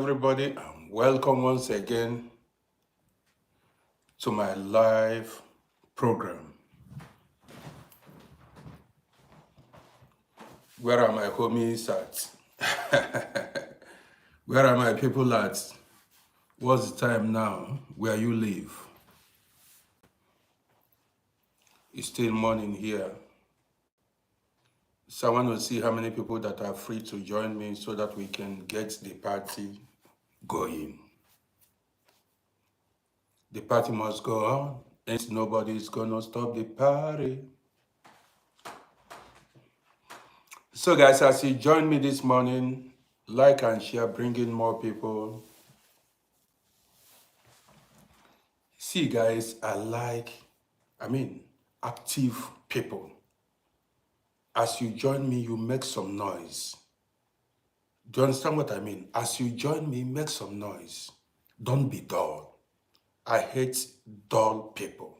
Everybody, and welcome once again to my live program. Where are my homies at? Where are my people at? What's the time now? Where you live? It's still morning here. So I want to see how many people that are free to join me so that we can get the party going. The party must go on, and nobody's gonna stop the party. So guys, as you join me this morning, like and share, bring in more people. See guys, active people. As you join me, you make some noise. Do you understand what I mean? As you join me, make some noise. Don't be dull. I hate dull people.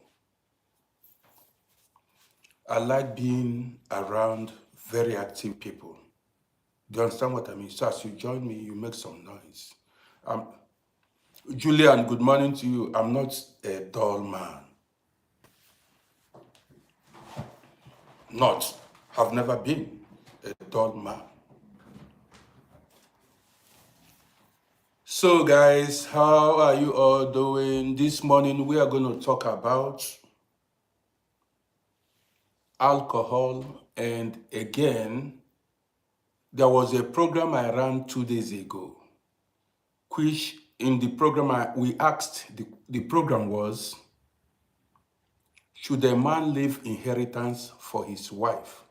I like being around very active people. Do you understand what I mean? So as you join me, you make some noise. Julian, good morning to you. I'm not a dull man. Have never been a dull man. So guys, how are you all doing? This morning we are going to talk about alcohol. And again, there was a program I ran 2 days ago, which in the program we asked, the program was, should a man leave inheritance for his wife?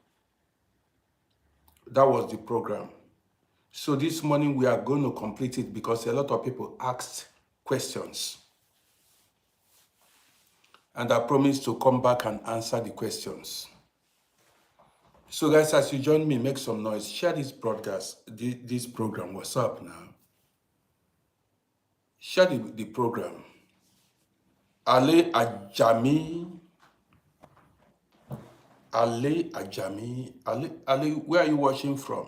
That was the program. So this morning we are going to complete it because a lot of people asked questions. And I promise to come back and answer the questions. So guys, as you join me, make some noise. Share this broadcast, this program. What's up now? Share the program. Ale Ajami. Ale, where are you watching from?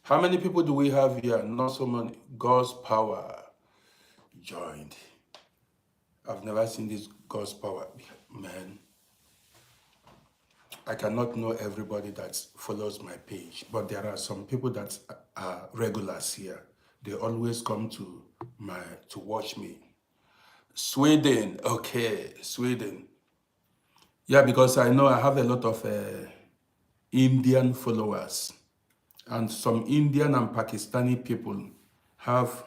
How many people do we have here? Not so many. God's power joined. I've never seen this God's power, man. I cannot know everybody that follows my page, but there are some people that are regulars here. They always come to watch me. Sweden, okay, Sweden. Yeah, because I know I have a lot of Indian followers, and some Indian and Pakistani people have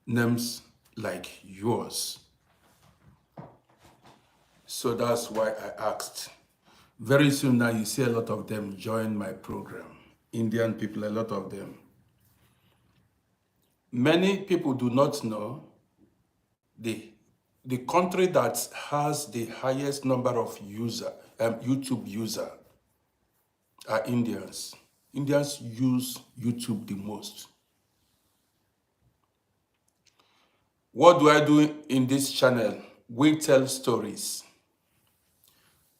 names like yours. So that's why I asked. Very soon now you see a lot of them join my program. Indian people, a lot of them. Many people do not know the country that has the highest number of YouTube user are Indians. Indians use YouTube the most. What do I do in this channel? We tell stories.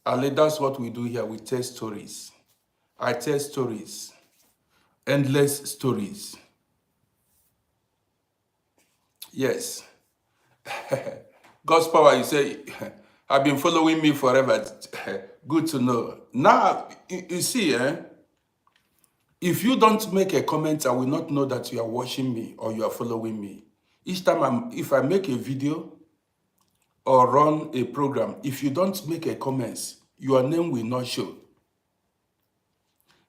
And that's what we do here. We tell stories. I tell stories. Endless stories. Yes. God's power, you say, have been following me forever. Good to know. Now, you see, if you don't make a comment, I will not know that you are watching me or you are following me. Each time if I make a video or run a program, if you don't make a comment, your name will not show.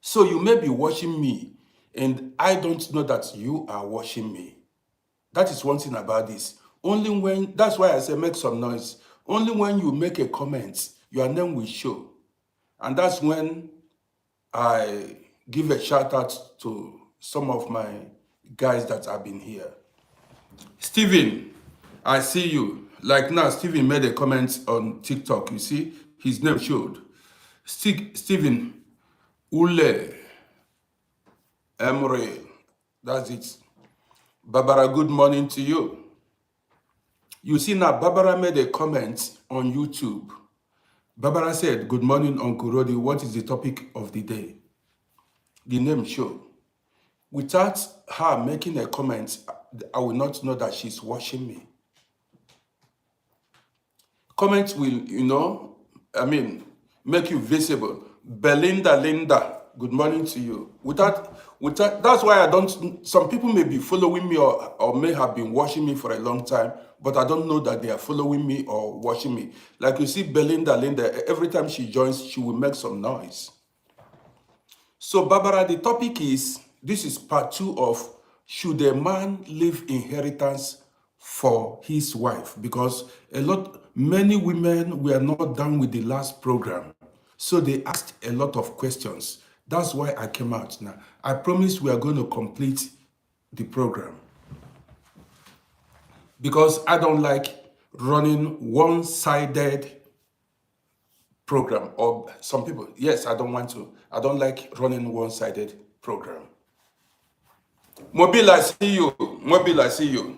So you may be watching me and I don't know that you are watching me. That is one thing about this. That's why I say make some noise. Only when you make a comment, your name will show. And that's when I give a shout out to some of my guys that have been here. Stephen, I see you. Like now, Stephen made a comment on TikTok. You see, his name showed. Stephen Ule Emre. That's it. Barbara, good morning to you. You see now, Barbara made a comment on YouTube. Barbara said, good morning, Uncle Rodi. What is the topic of the day? The name showed. Without her making a comment, I will not know that she's watching me. Comments will, make you visible. Linda, good morning to you. That's why I don't, some people may be following me or may have been watching me for a long time, but I don't know that they are following me or watching me. Like you see Linda, every time she joins, she will make some noise. So Barbara, the topic is, this is part 2 of, should a man leave inheritance for his wife? Because many women were not done with the last program. So they asked a lot of questions. That's why I came out now. I promise we are going to complete the program. Because I don't like running one-sided program. Or some people, yes, I don't like running one-sided program. Mobile, I see you. Mobile, I see you.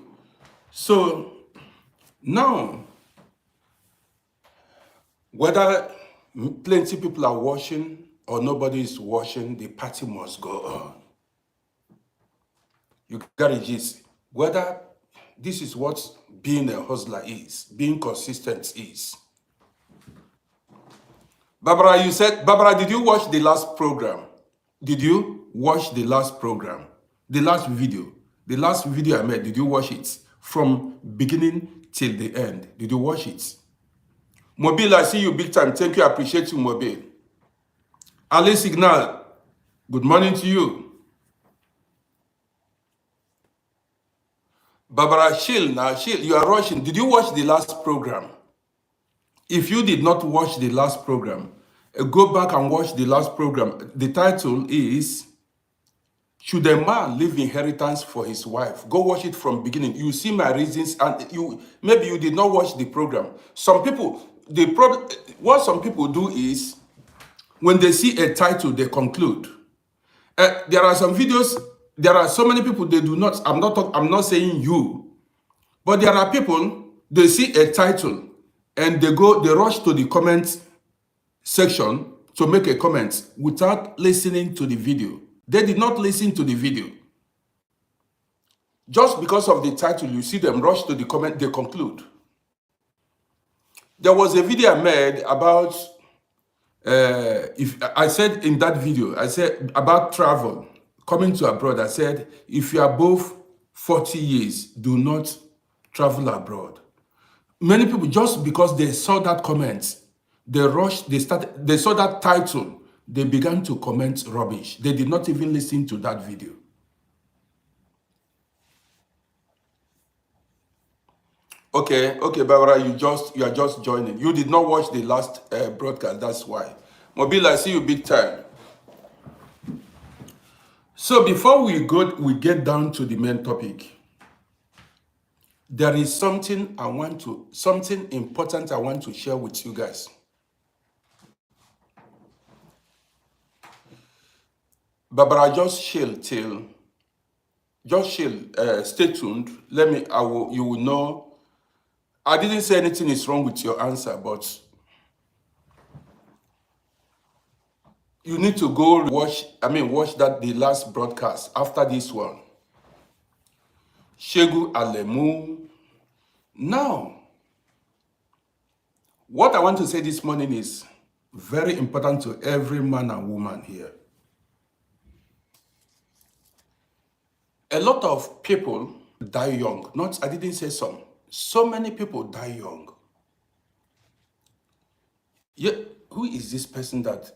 So now, whether plenty people are watching or nobody is watching, the party must go on. You got to gist. Whether this is what being a hustler is, being consistent is. Barbara, did you watch the last program? Did you watch the last program? The last video? The last video I made, did you watch it? From beginning till the end. Did you watch it? Mobile, I see you big time. Thank you. I appreciate you, Mobile. Ali Signal, good morning to you. Barbara, Shield, you are rushing. Did you watch the last program? If you did not watch the last program, go back and watch the last program. The title is, should a man leave inheritance for his wife? Go watch it from beginning. You see my reasons, and maybe you did not watch the program. Some people, what some people do is, when they see a title, they conclude. There are some videos, there are so many people, they do not, I'm not saying you, but there are people, they see a title, and they rush to the comment section to make a comment without listening to the video. They did not listen to the video. Just because of the title, you see them rush to the comment, they conclude. There was a video I made about, if I said in that video, I said about travel, coming to abroad. I said, if you are above 40 years, do not travel abroad. Many people, just because they saw that comment, they rushed, they saw that title, they began to comment rubbish. They did not even listen to that video. Okay, Barbara, you are just joining. You did not watch the last broadcast, that's why. Mobile, I see you big time. So before we get down to the main topic, there is something important I want to share with you guys. Barbara, just chill, stay tuned. You will know. I didn't say anything is wrong with your answer, but you need to go watch the last broadcast after this one. Shegu Alemu. Now, what I want to say this morning is very important to every man and woman here. A lot of people die young. I didn't say some. So many people die young. Yeah, who is this person that...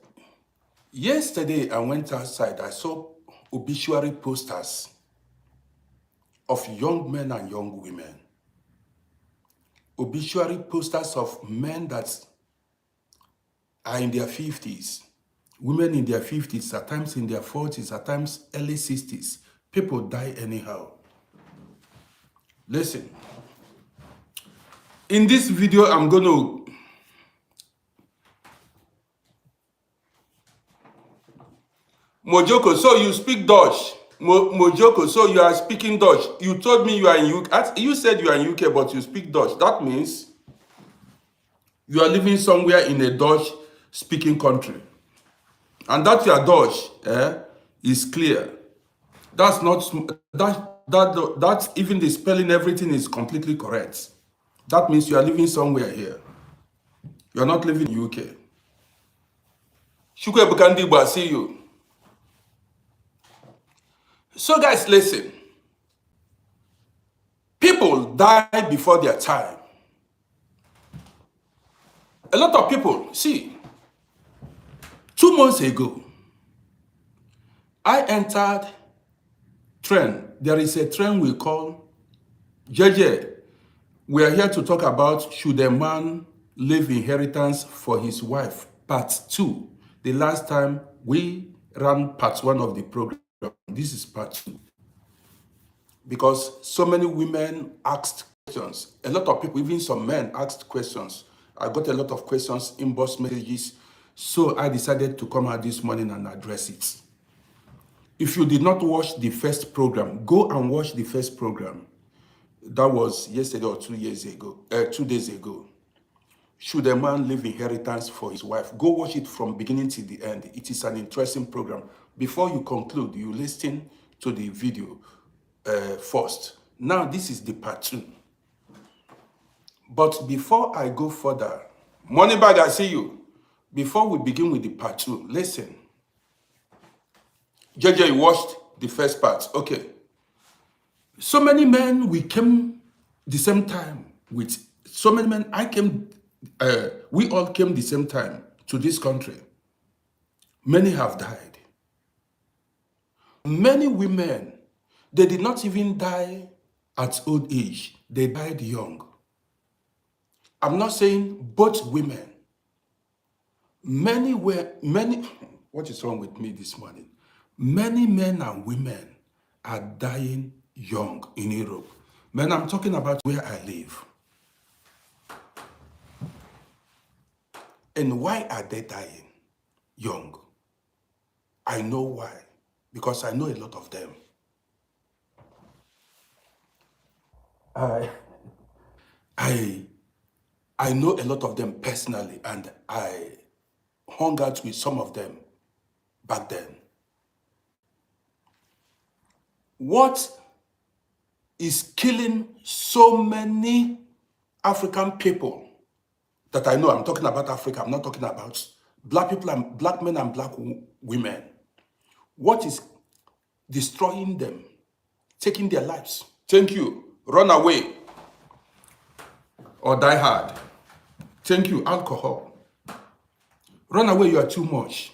Yesterday, I went outside. I saw obituary posters of young men and young women. Obituary posters of men that are in their 50s. Women in their 50s, at times in their 40s, at times early 60s. People die anyhow. Listen. In this video, I'm going to... Mojoko, so you speak Dutch. Mojoko, so you are speaking Dutch. You told me you are in UK. You said you are in UK, but you speak Dutch. That means you are living somewhere in a Dutch-speaking country. And that your Dutch is clear. That's not that even the spelling, everything is completely correct. That means you are living somewhere here. You are not living in UK. Shukwe Bukandi, I see you. So guys, listen. People die before their time. A lot of people, see, 2 months ago, I entered train. There is a train we call JJ. We are here to talk about should a man leave inheritance for his wife, part 2. The last time we ran part 1 of the program. This is part 2. Because so many women asked questions. A lot of people, even some men, asked questions. I got a lot of questions, inbox messages. So I decided to come out this morning and address it. If you did not watch the first program, go and watch the first program. That was yesterday or 2 years ago, 2 days ago. Should a man leave inheritance for his wife? Go watch it from beginning to the end. It is an interesting program. Before you conclude, you listen to the video first. Now, this is the part 2. But before I go further, Moneybag, I see you. Before we begin with the part 2, listen. JJ, you watched the first part. Okay. So many men, we came the same time with so many men. We all came the same time to this country. Many have died. Many women, they did not even die at old age. They died young. I'm not saying both women. What is wrong with me this morning? Many men and women are dying young in Europe. Man, I'm talking about where I live. And why are they dying young? I know why. Because I know a lot of them. I know a lot of them personally, and I hung out with some of them back then. What is killing so many African people that I know? I'm talking about Africa. I'm not talking about black people and black men and black women. What is destroying them, taking their lives? Thank you. Run away or die hard. Thank you. Alcohol. Run away. You are too much.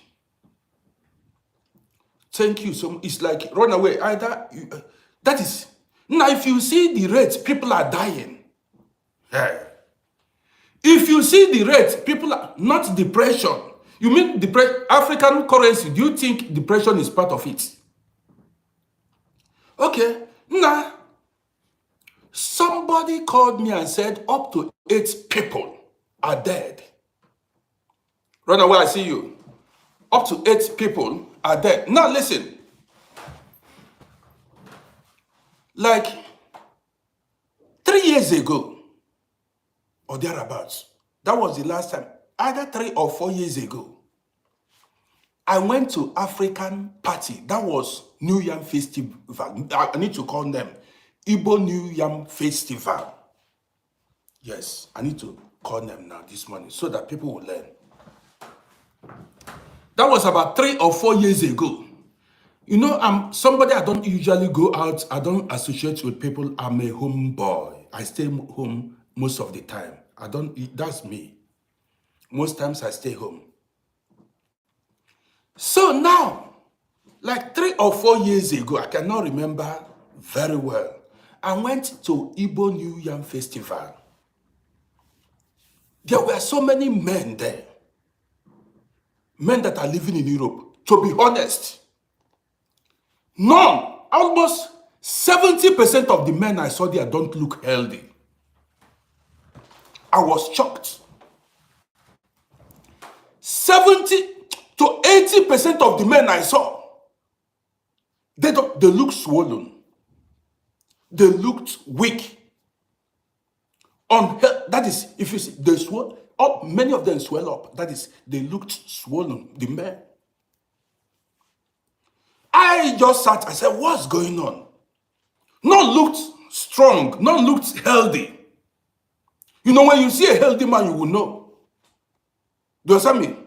Thank you. So it's like run away. That is now. If you see the rate, people are dying. Yeah. If you see the rate, people are not depression. You mean African currency? Do you think depression is part of it? Okay. Now, somebody called me and said up to 8 people are dead. Run away. I see you. Up to 8 people are dead. Now listen. Like 3 years ago, or thereabouts, that was the last time, either 3 or 4 years ago, I went to African party. That was New Yam Festival. I need to call them Igbo New Yam Festival. Yes, I need to call them now this morning so that people will learn. That was about 3 or 4 years ago. You know, I'm somebody, I don't usually go out. I don't associate with people. I'm a home boy. I stay home most of the time. That's me. Most times I stay home. So now, like 3 or 4 years ago, I cannot remember very well, I went to Igbo New Yam Festival. There were so many men there. Men that are living in Europe. To be honest, none. Almost 70% of the men I saw there don't look healthy. I was shocked. 70 to 80% of the men I saw, they look swollen. They looked weak. That is, if you see, they swell up, many of them swell up. That is, they looked swollen, the men. I just sat, I said, what's going on? None looked strong, none looked healthy. You know, when you see a healthy man, you will know. Do you understand me?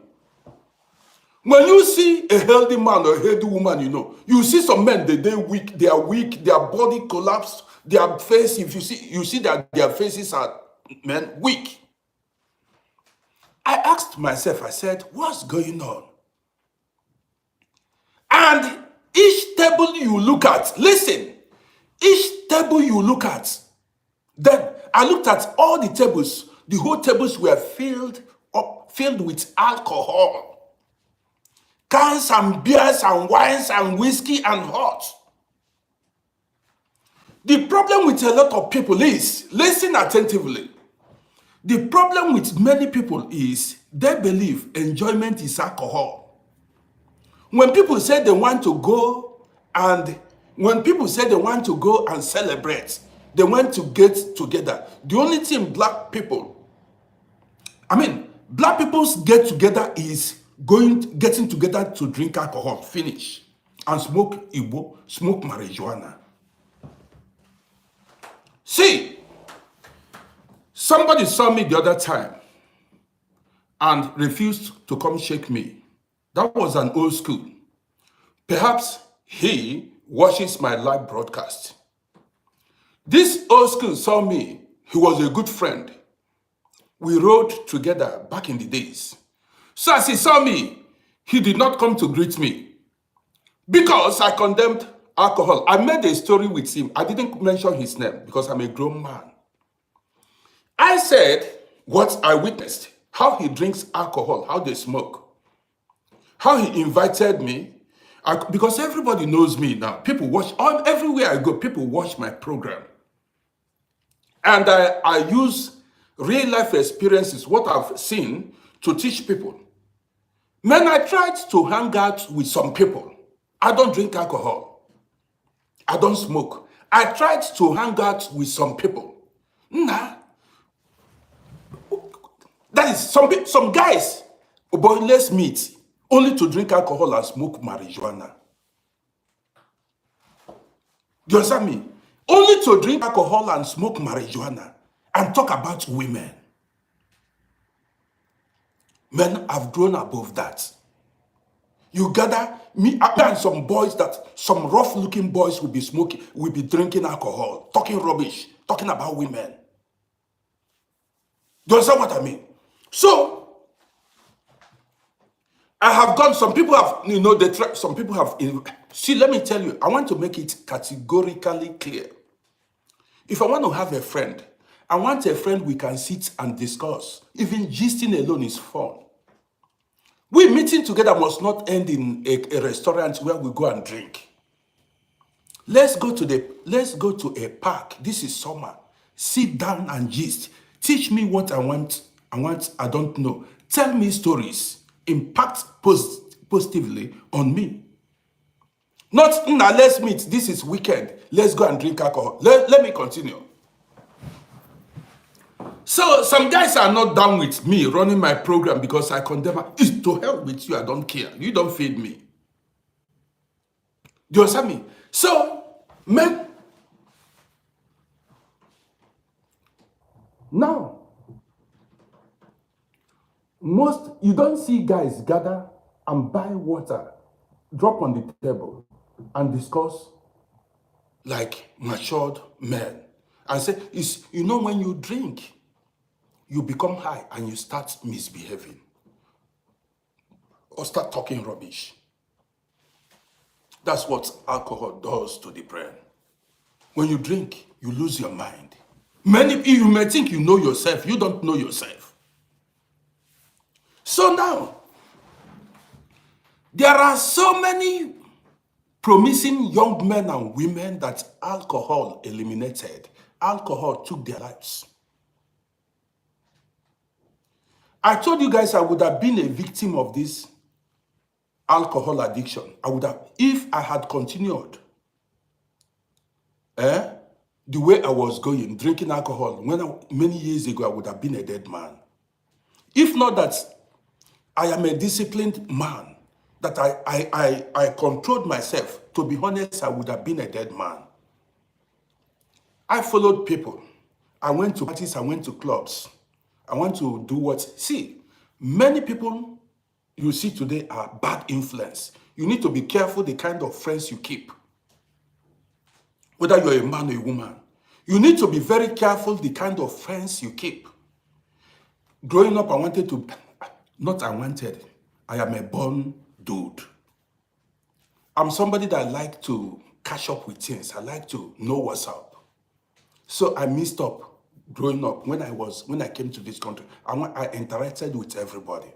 When you see a healthy man or a healthy woman, you know. You see some men, they're weak, their body collapsed, their face, if you see that their faces are, men, weak. I asked myself, I said, what's going on? And each table you look at, listen, each table you look at, then I looked at all the tables, the whole tables were filled with alcohol. Cans and beers and wines and whiskey and hot. The problem with a lot of people is, listen attentively, the problem with many people is they believe enjoyment is alcohol. When people say they want to go and celebrate, they want to get together. The only thing black people get together is getting together to drink alcohol, finish, and smoke Igbo, smoke marijuana. See, somebody saw me the other time and refused to come shake me. That was an old school. Perhaps he watches my live broadcast. This old school saw me. He was a good friend. We rode together back in the days. So as he saw me, he did not come to greet me because I condemned alcohol. I made a story with him. I didn't mention his name because I'm a grown man. I said what I witnessed, how he drinks alcohol, how they smoke, how he invited me, because everybody knows me now. People watch, everywhere I go, people watch my program. And I use real life experiences, what I've seen, to teach people. Man, I tried to hang out with some people. I don't drink alcohol. I don't smoke. I tried to hang out with some people. Nah. That is, some guys, boy, let's meet, only to drink alcohol and smoke marijuana. Do you understand me? Only to drink alcohol and smoke marijuana and talk about women. Men have grown above that. You gather me and some boys, some rough-looking boys will be drinking alcohol, talking rubbish, talking about women. Do you understand what I mean? So, I have gone, some people have, see, let me tell you, I want to make it categorically clear. If I want to have a friend, I want a friend we can sit and discuss. Even gisting alone is fun. We meeting together must not end in a restaurant where we go and drink. Let's go to a park. This is summer. Sit down and gist. Teach me what I want I don't know. Tell me stories. Impact positively on me. Not, now let's meet. This is weekend. Let's go and drink alcohol. Let me continue. So some guys are not down with me running my program because I condemn. It's to hell with you. I don't care. You don't feed me. Do you understand me? So, men, now, you don't see guys gather and buy water, drop on the table, and discuss like matured men. And say, when you drink, you become high and you start misbehaving or start talking rubbish. That's what alcohol does to the brain. When you drink, you lose your mind. You may think you know yourself. You don't know yourself. So now, there are so many promising young men and women that alcohol eliminated. Alcohol took their lives. I told you guys I would have been a victim of this alcohol addiction. I would have, if I had continued the way I was going, drinking alcohol, many years ago, I would have been a dead man. If not that I am a disciplined man, that I controlled myself. To be honest, I would have been a dead man. I followed people. I went to parties, I went to clubs. I want to do what? See, many people you see today are bad influence. You need to be careful the kind of friends you keep. Whether you're a man or a woman. You need to be very careful the kind of friends you keep. Growing up, I wanted to, not I wanted, I am a born dude. I'm somebody that I like to catch up with things. I like to know what's up. So I messed up growing up. When I came to this country, I interacted with everybody.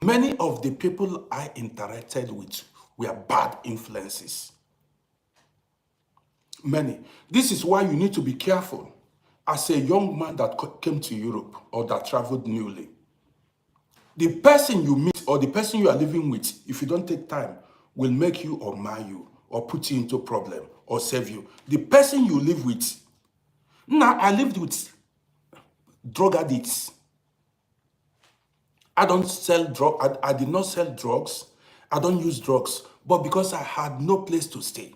Many of the people I interacted with were bad influences. Many. This is why you need to be careful as a young man that came to Europe or that traveled newly. The person you meet or the person you are living with, if you don't take time, will make you or mar you or put you into problem or save you. The person you live with. Now, I lived with drug addicts. I don't sell drugs. I did not sell drugs. I don't use drugs. But because I had no place to stay.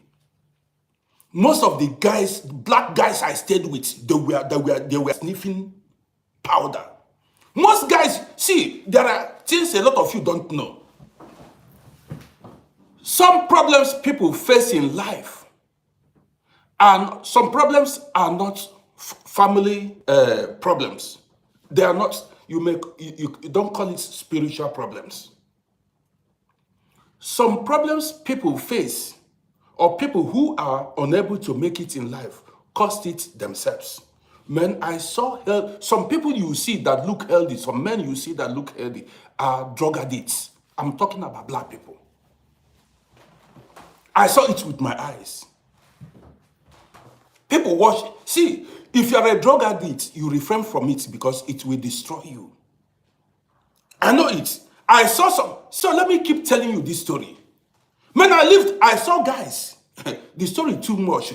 Most of the guys, black guys I stayed with, they were sniffing powder. Most guys, see, there are things a lot of you don't know. Some problems people face in life, and some problems are not family problems. They are not, you don't call it spiritual problems. Some problems people face, or people who are unable to make it in life, caused it themselves. Men, I saw some people you see that look healthy, some men you see that look healthy are drug addicts. I'm talking about black people. I saw it with my eyes. People watch. See, if you are a drug addict, you refrain from it because it will destroy you. I know it. I saw some. So let me keep telling you this story. When I lived, I saw guys. The story too much.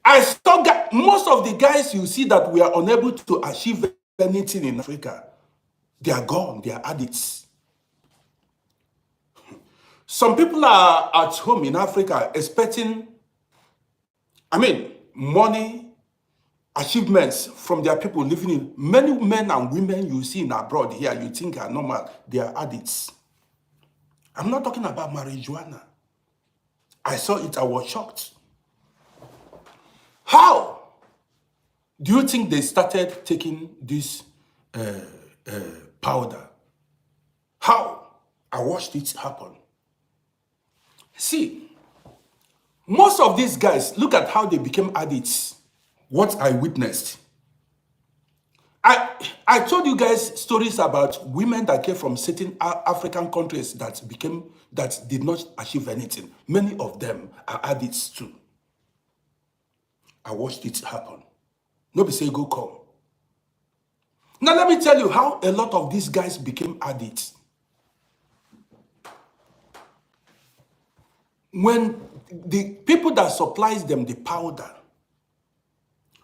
I saw guys. Most of the guys you see that we are unable to achieve anything in Africa, they are gone. They are addicts. Some people are at home in Africa expecting, money, achievements from their people living in. Many men and women you see in abroad here, you think are normal, they are addicts. I'm not talking about marijuana. I saw it, I was shocked. How do you think they started taking this powder? How? I watched it happen. See, most of these guys, look at how they became addicts. What I witnessed. I told you guys stories about women that came from certain African countries that did not achieve anything. Many of them are addicts too. I watched it happen. Nobody say go come. Now let me tell you how a lot of these guys became addicts. When the people that supplies them the powder,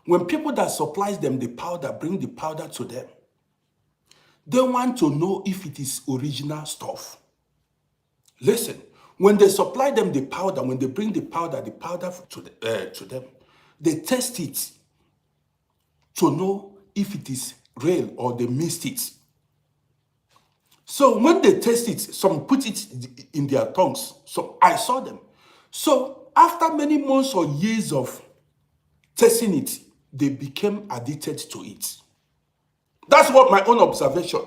when people that supplies them the powder bring the powder to them, they want to know if it is original stuff. Listen, when they supply them the powder, when they bring the powder to them, they test it to know if it is real or they missed it. So when they test it, some put it in their tongues. So I saw them. So after many months or years of testing it, they became addicted to it. That's what my own observation.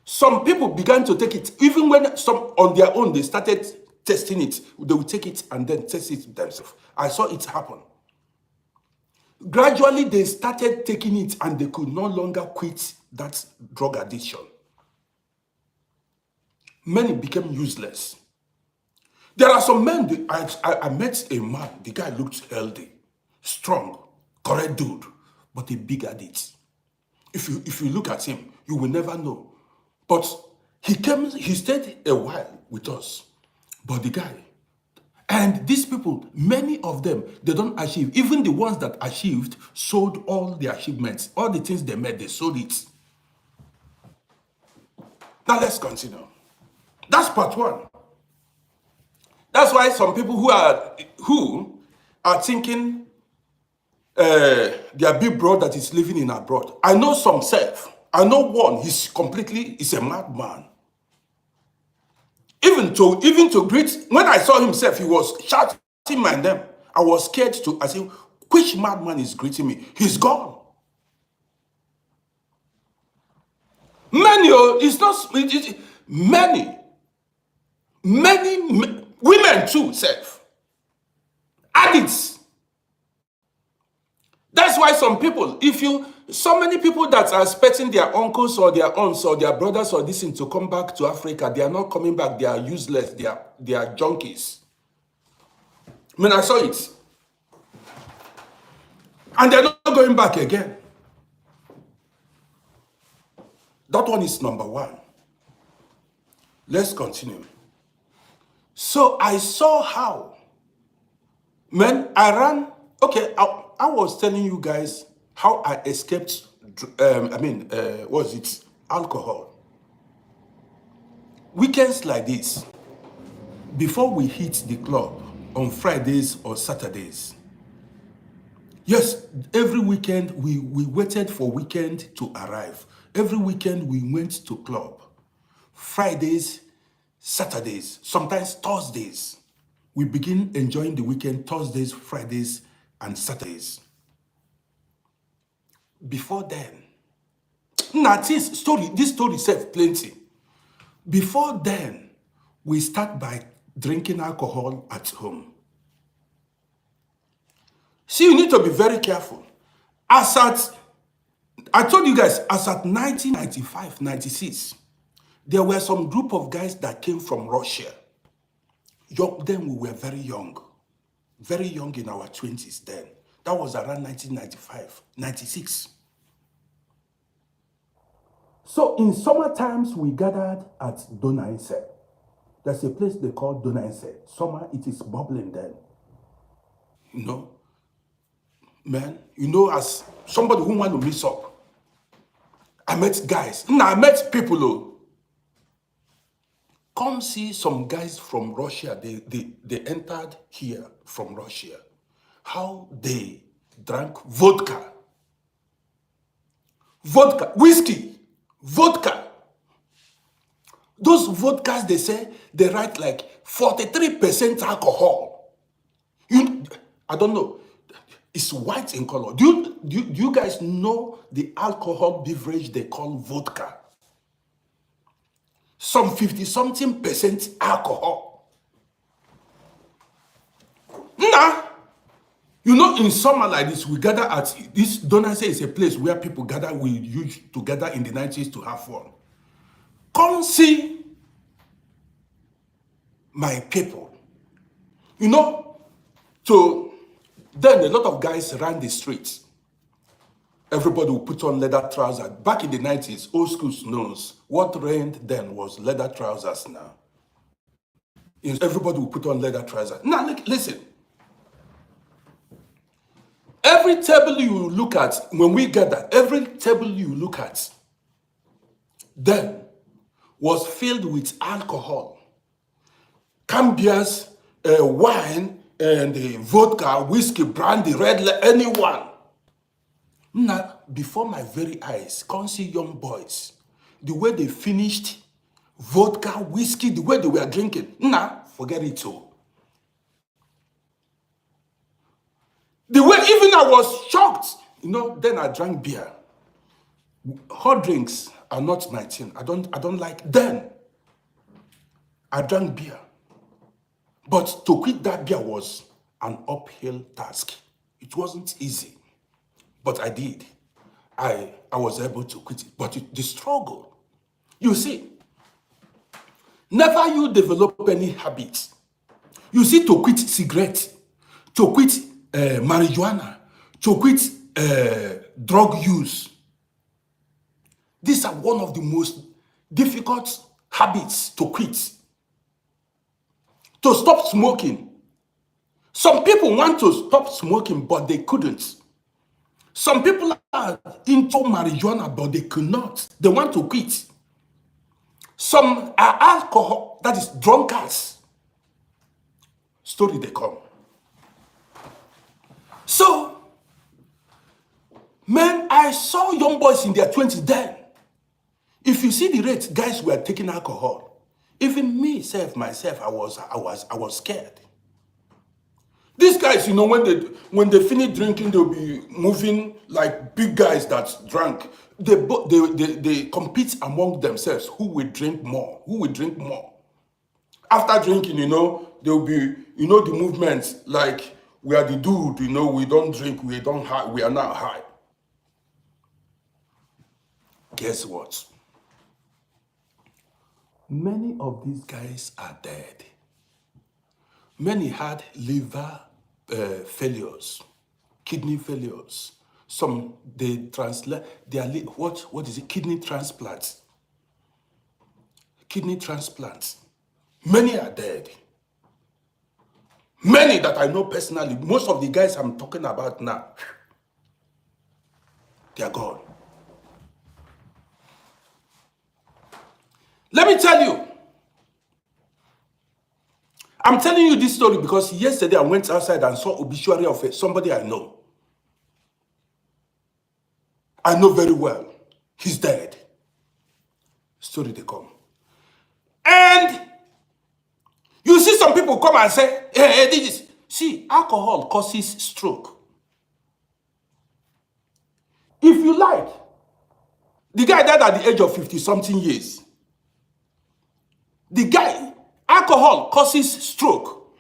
Some people began to take it, even when some on their own, they started testing it. They would take it and then test it themselves. I saw it happen. Gradually, they started taking it and they could no longer quit that drug addiction. Many became useless. There are some men, I met a man, the guy looked healthy, strong, correct dude, but a big addict. If you look at him, you will never know. But he stayed a while with us. But the guy, and these people, many of them, they don't achieve. Even the ones that achieved sold all their achievements. All the things they made, they sold it. Now let's continue. That's part one. That's why some people who are thinking their big brother that is living in abroad. I know some self. I know one. He's a madman. Even to greet, when I saw himself, he was shouting my name. I was scared to. I said, which madman is greeting me? He's gone. Many, it's not many women too, self addicts. That's why so many people that are expecting their uncles or their aunts or their brothers or this thing to come back to Africa, they are not coming back. They are useless. They are junkies. I mean, I saw it, and they're not going back again. That one is number one. Let's continue. So I saw how, man, I ran. Okay, I was telling you guys how I escaped. Was it alcohol? Weekends like this, before we hit the club on Fridays or Saturdays. Yes, every weekend we waited for weekend to arrive. Every weekend we went to club. Fridays, Saturdays, sometimes Thursdays. We begin enjoying the weekend Thursdays, Fridays, and Saturdays. Before then, this story said plenty. Before then, we start by drinking alcohol at home. See, you need to be very careful. I told you guys, as at 1995, 96, there were some group of guys that came from Russia. Then we were very young in our 20s then. That was around 1995, 96. So in summer times, we gathered at Donainse. There's a place they call Donainse. Summer, it is bubbling then. You know, man, as somebody who want to mix up, I met guys. I met people who come see some guys from Russia. They entered here from Russia. How they drank vodka, whiskey, vodka. Those vodkas, they say, they write like 43% alcohol. I don't know. It's white in color. Do you guys know the alcohol beverage they call vodka? Some 50-something% alcohol. In summer like this, we gather at this. Donase is a place where people gather. We used to gather in the 90s to have fun. Come see my people. Then a lot of guys ran the streets. Everybody would put on leather trousers. Back in the 90s, old school knows what reigned then was leather trousers now. Everybody would put on leather trousers. Now, listen. Every table you look at, when we gather, every table you look at then was filled with alcohol. Cambias, wine, and vodka, whiskey, brandy, red, anyone. Now, before my very eyes, come see young boys, the way they finished vodka, whiskey, the way they were drinking. Forget it all. The way even I was shocked. Then I drank beer. Hot drinks are not my thing. I don't like them. I drank beer. But to quit that beer was an uphill task. It wasn't easy. But I did. I was able to quit it. But the struggle, you see, never you develop any habit. You see, to quit cigarette, to quit marijuana, to quit drug use. These are one of the most difficult habits to quit. To stop smoking. Some people want to stop smoking, but they couldn't. Some people are into marijuana, but they could not. They want to quit. Some are alcohol, that is drunkards. Story they come. So, man, I saw young boys in their 20s then. If you see the rate guys were taking alcohol, even me, myself, I was scared. These guys, when they finish drinking, they'll be moving like big guys that's drunk. They compete among themselves. Who will drink more? Who will drink more? After drinking, there'll be, the movements like we are the dude, we don't drink, we don't high, we are not high. Guess what? Many of these guys are dead. Many had liver failures, kidney failures. Some they translate what is it? Kidney transplants. Kidney transplants. Many are dead. Many that I know personally. Most of the guys I'm talking about now, they are gone. Let me tell you. I'm telling you this story because yesterday I went outside and saw obituary of somebody I know. I know very well. He's dead. Story they come. And you see some people come and say, hey, this is... See, alcohol causes stroke. If you like, the guy died at the age of 50-something years. Alcohol causes stroke.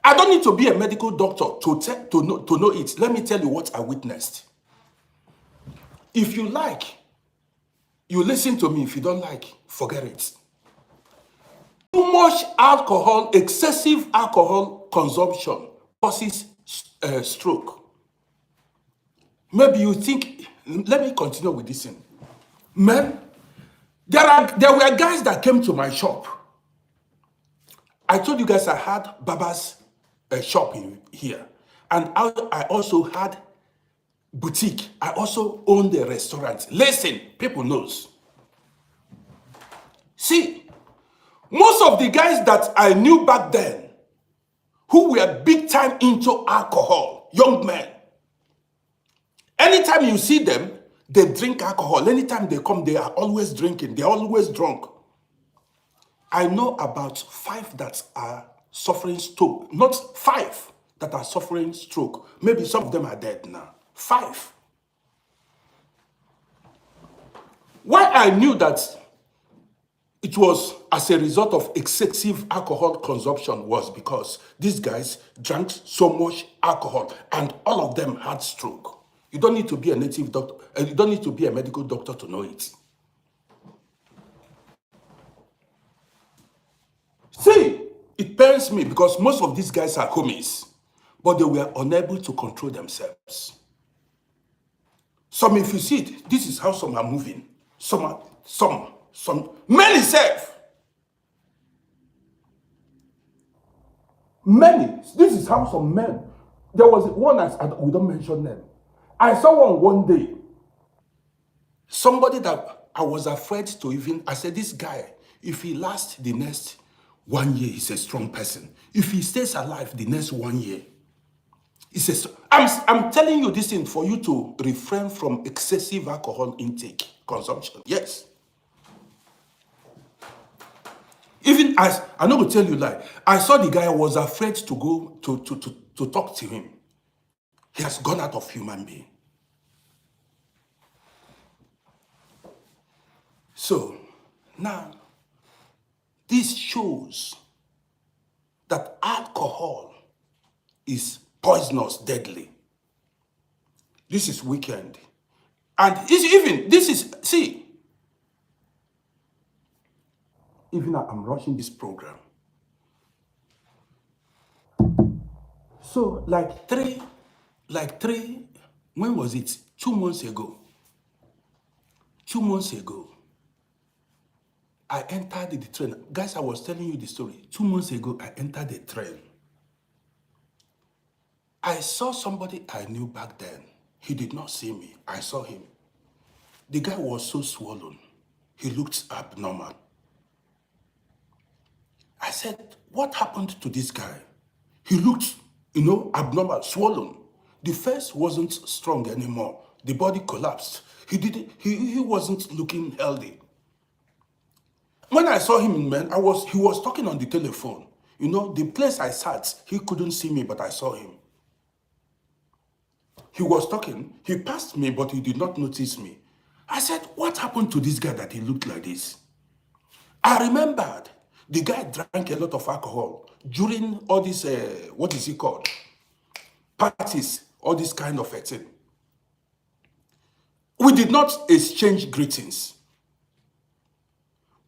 I don't need to be a medical doctor to know it. Let me tell you what I witnessed. If you like, you listen to me. If you don't like, forget it. Too much alcohol, excessive alcohol consumption causes stroke. Maybe you think, let me continue with this thing. Man, there were guys that came to my shop. I told you guys I had Baba's shop in here. And I also had boutique. I also owned a restaurant. Listen, people knows. See, most of the guys that I knew back then who were big time into alcohol, young men, anytime you see them, they drink alcohol. Anytime they come, they are always drinking. They're always drunk. I know about 5 that are suffering stroke. Not 5 that are suffering stroke. Maybe some of them are dead now. 5. Why I knew that it was as a result of excessive alcohol consumption was because these guys drank so much alcohol and all of them had stroke. You don't need to be a native doctor. You don't need to be a medical doctor to know it. See, it pains me because most of these guys are homies, but they were unable to control themselves. Some, if you see it, this is how some are moving. Some, many serve. Many. This is how some men. There was one, we don't mention them. I saw one day. Somebody that I was afraid to even, I said, this guy, if he lasts the next 1 year, he's a strong person. If he stays alive the next 1 year, I'm telling you this thing for you to refrain from excessive alcohol intake, consumption. Yes. Even as, I'm not going to tell you lie, I saw the guy, I was afraid to go to talk to him. He has gone out of human being. So, now, this shows that alcohol is poisonous, deadly. This is wicked. And even I'm rushing this program. So, when was it? 2 months ago. 2 months ago, I entered the train. Guys, I was telling you the story. 2 months ago, I entered the train. I saw somebody I knew back then. He did not see me. I saw him. The guy was so swollen. He looked abnormal. I said, what happened to this guy? He looked, abnormal, swollen. The face wasn't strong anymore. The body collapsed. He wasn't looking healthy. When I saw him, man, he was talking on the telephone. The place I sat, he couldn't see me, but I saw him. He was talking. He passed me, but he did not notice me. I said, what happened to this guy that he looked like this? I remembered the guy drank a lot of alcohol during all these, what is it called? Parties, all this kind of a thing. We did not exchange greetings.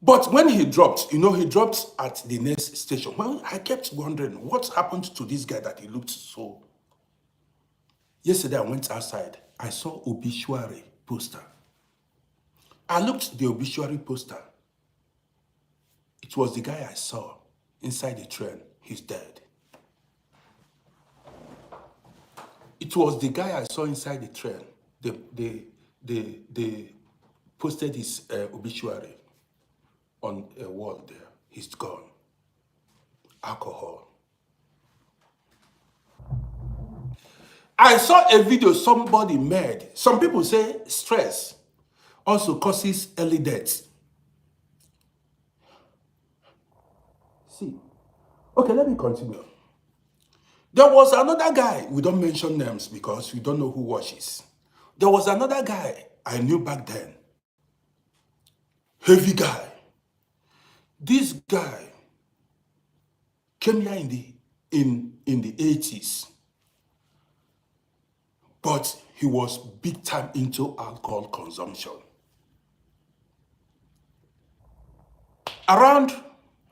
But when he dropped, he dropped at the next station. Well, I kept wondering, what happened to this guy that he looked so? Yesterday, I went outside. I saw obituary poster. I looked at the obituary poster. It was the guy I saw inside the train. He's dead. It was the guy I saw inside the train. They posted his obituary on a wall there. He's gone. Alcohol. I saw a video somebody made. Some people say stress also causes early death. See, okay, let me continue. There was another guy, we don't mention names because we don't know who watches. There was another guy I knew back then. Heavy guy. This guy came here in the 80s. But he was big time into alcohol consumption. Around,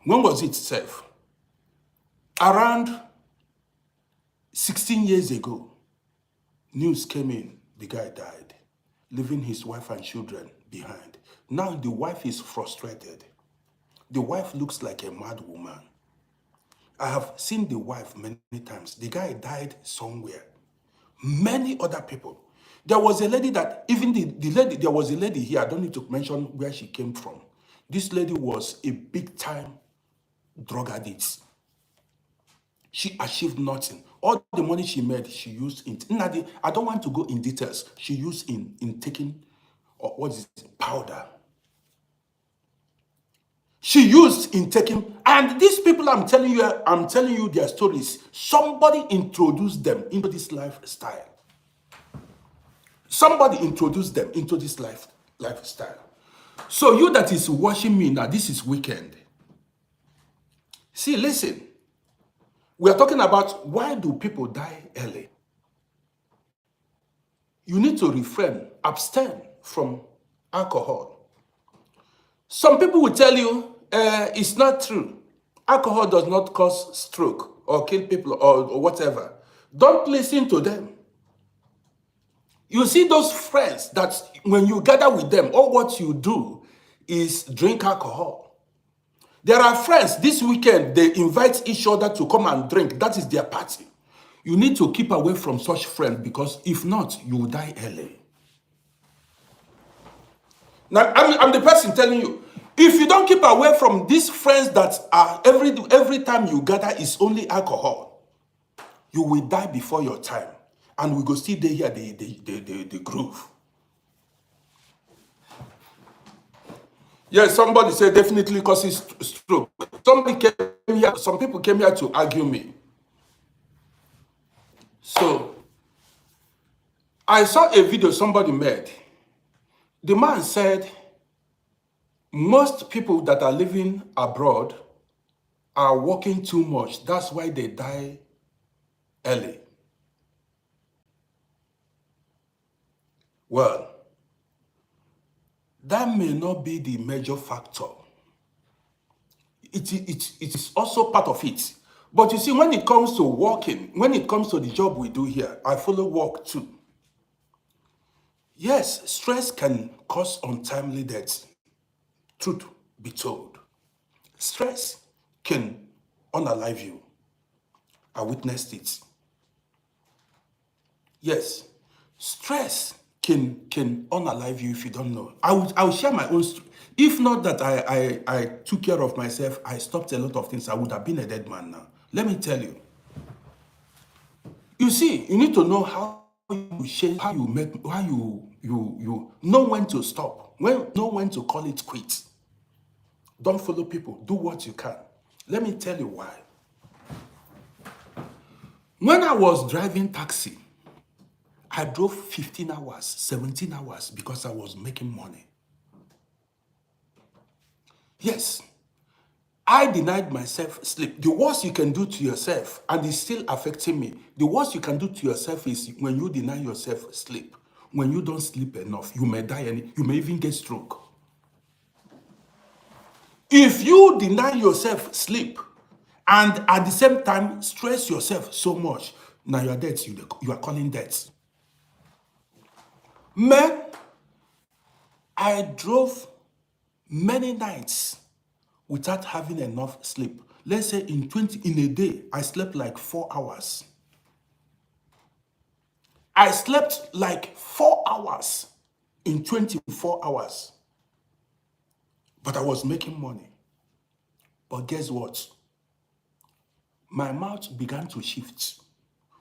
when was it, Seth? Around 16 years ago, news came in, the guy died, leaving his wife and children behind. Now the wife is frustrated. The wife looks like a mad woman. I have seen the wife many times. The guy died somewhere. Many other people. There was a lady that, even the lady, there was a lady here, I don't need to mention where she came from. This lady was a big time drug addict. She achieved nothing. All the money she made, she used in, I don't want to go in details, she used in taking, what is it, powder. She used in taking, and these people I'm telling you their stories. Somebody introduced them into this lifestyle. Somebody introduced them into this lifestyle. So you that is watching me now, this is weekend. See, listen. We are talking about why do people die early. You need to refrain, abstain from alcohol. Some people will tell you it's not true. Alcohol does not cause stroke or kill people or whatever. Don't listen to them. You see those friends that when you gather with them, all what you do is drink alcohol. There are friends, this weekend, they invite each other to come and drink. That is their party. You need to keep away from such friends because if not, you will die early. Now, I'm the person telling you, if you don't keep away from these friends that are every time you gather is only alcohol, you will die before your time. And we go see they hear the groove. Yes, somebody said definitely causes stroke. Some people came here to argue me. So, I saw a video somebody made. The man said, most people that are living abroad are working too much. That's why they die early. Well, that may not be the major factor. It is also part of it. But you see, when it comes to working, when it comes to the job we do here, I follow work too. Yes, stress can cause untimely death. Truth be told. Stress can unalive you. I witnessed it. Yes, stress can unalive you if you don't know. I will share my own story. If not that I took care of myself, I stopped a lot of things, I would have been a dead man now. Let me tell you. You see, you need to know how you change, how you make, how you know when to stop, know when to call it quits. Don't follow people. Do what you can. Let me tell you why. When I was driving taxi, I drove 15 hours, 17 hours because I was making money. Yes, I denied myself sleep. The worst you can do to yourself, and it's still affecting me, the worst you can do to yourself is when you deny yourself sleep. When you don't sleep enough, you may die and you may even get stroke. If you deny yourself sleep and at the same time stress yourself so much, now you are dead. You are calling death. Man, I drove many nights without having enough sleep. Let's say in a day, I slept like 4 hours. I slept like 4 hours in 24 hours. But I was making money. But guess what? My mouth began to shift.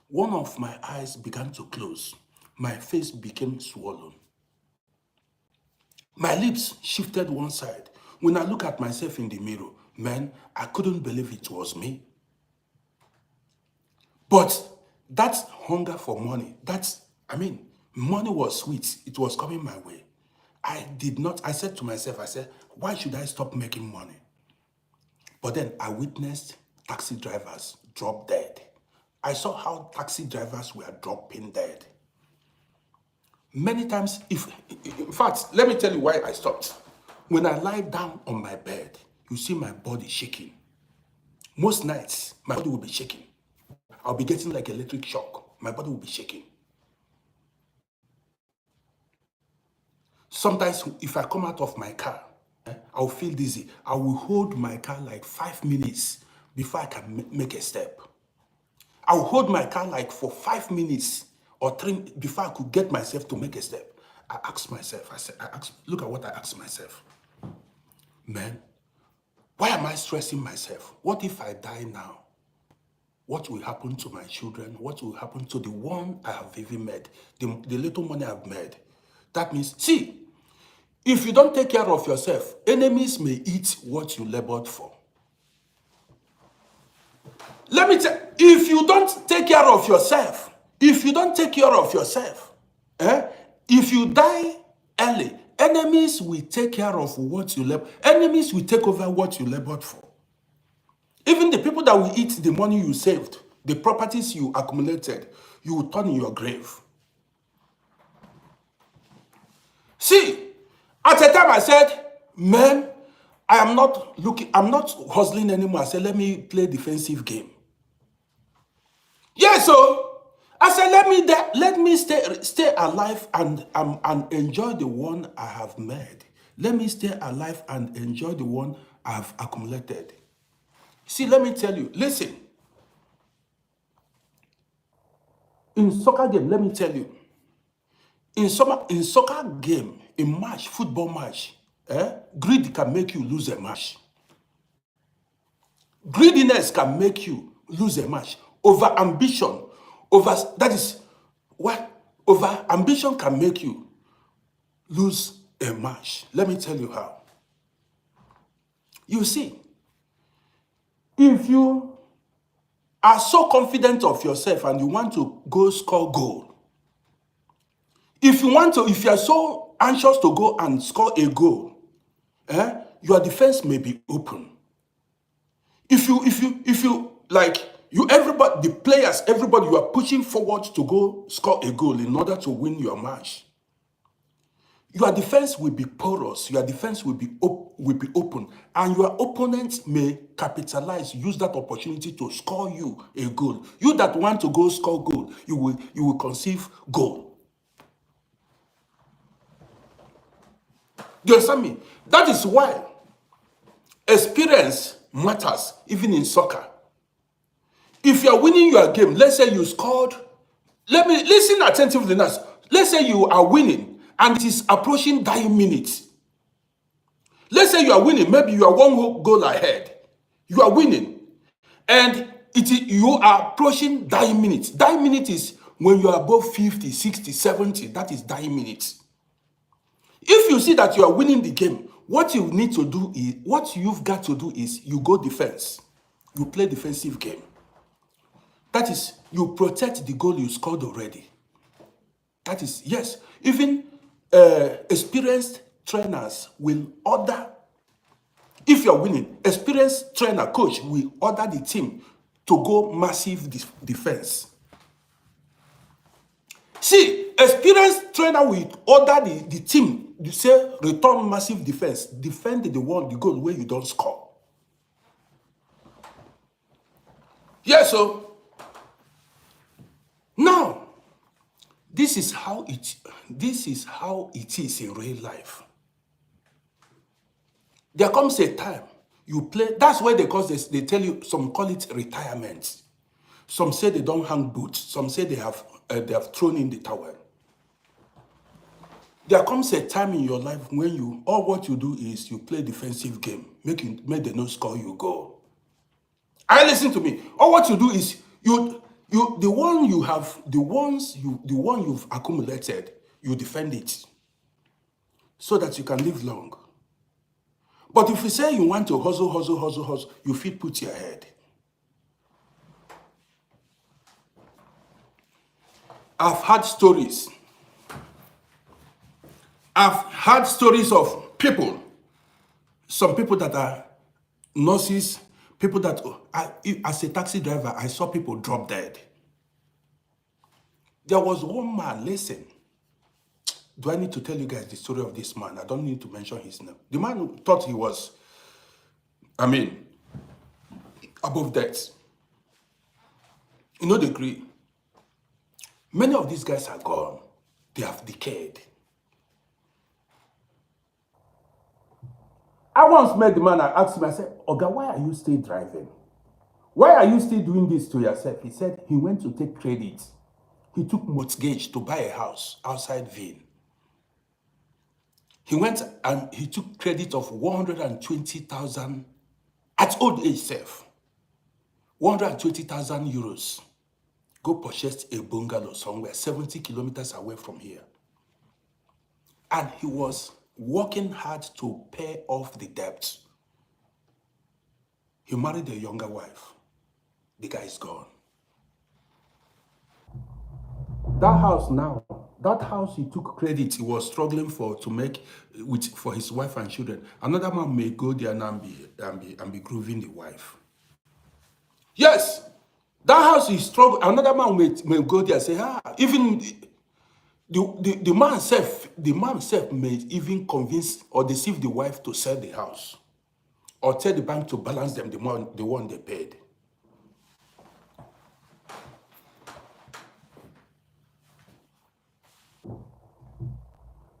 One of my eyes began to close. My face became swollen. My lips shifted one side. When I look at myself in the mirror, man, I couldn't believe it was me. But that hunger for money, money was sweet. It was coming my way. I said to myself, why should I stop making money? But then I witnessed taxi drivers drop dead. I saw how taxi drivers were dropping dead. Many times, in fact, let me tell you why I stopped. When I lie down on my bed, you see my body shaking. Most nights, my body will be shaking. I'll be getting like electric shock. My body will be shaking. Sometimes, if I come out of my car, I'll feel dizzy. I will hold my car like 5 minutes before I can make a step. I'll hold my car like for 5 minutes or 3 before I could get myself to make a step. I asked myself, look at what I asked myself. Man, why am I stressing myself? What if I die now? What will happen to my children? What will happen to the one I have even made? The little money I've made. That means, see, if you don't take care of yourself, enemies may eat what you labored for. Let me tell you, if you don't take care of yourself, if you die early, enemies will take care of what you labored. Enemies will take over what you labored for. Even the people that will eat the money you saved, the properties you accumulated, you will turn in your grave. See, at a time I said, man, I'm not hustling anymore. I said, let me play defensive game. Yeah, so I said, let me stay alive and enjoy the one I have made. Let me stay alive and enjoy the one I have accumulated. See, let me tell you, listen. In soccer game, let me tell you. In soccer game, football match, greed can make you lose a match. Greediness can make you lose a match. Over ambition can make you lose a match. Let me tell you how. You see, if you are so confident of yourself and you want to go score goal, if you are so anxious to go and score a goal, your defense may be open. Everybody, the players, everybody, you are pushing forward to go score a goal in order to win your match. Your defense will be porous. Your defense will be open, and your opponent may capitalize, use that opportunity to score you a goal. You that want to go score goal, you will conceive goal. Do you understand me? That is why experience matters, even in soccer. If you are winning your game, let's say you scored. Let me listen attentively now. Let's say you are winning and it is approaching dying minutes. Let's say you are winning, maybe you are one goal ahead. You are winning and you are approaching dying minutes. Dying minute is when you are above 50, 60, 70. That is dying minutes. If you see that you are winning the game, what you've got to do is you go defense. You play defensive game. That is, you protect the goal you scored already. That is, yes, even experienced trainers will order, if you're winning, experienced trainer, coach will order the team to go massive defense. See, experienced trainer will order the team to say return massive defense, defend the goal where you don't score. Yes, so now this is how it is in real life. There comes a time you play. That's why they tell you, some call it retirement. Some say they don't hang boots. Some say they have thrown in the towel. There comes a time in your life when all what you do is you play defensive game. Make the no score you go. Listen to me. All what you do is the one you've accumulated, you defend it so that you can live long. But if you say you want to hustle, you feel put your head. I've had stories of people, some people that are nurses, people that, as a taxi driver, I saw people drop dead. There was one man, listen, do I need to tell you guys the story of this man? I don't need to mention his name. The man who thought he was, above death. You know the degree. Many of these guys are gone. They have decayed. I once met the man, I asked him, I said, Oga, why are you still driving? Why are you still doing this to yourself? He said he went to take credit. He took mortgage to buy a house outside Vin. He went and he took credit of 120,000 at old age self. 120,000 euros. Go purchase a bungalow somewhere 70 kilometers away from here. And he was working hard to pay off the debt. He married a younger wife. The guy is gone. That house he took credit, he was struggling for his wife and children. Another man may go there and be grooving the wife. Yes, that house he struggled. Another man may go there and say, even the man self may even convince or deceive the wife to sell the house, or tell the bank to balance them the one they paid.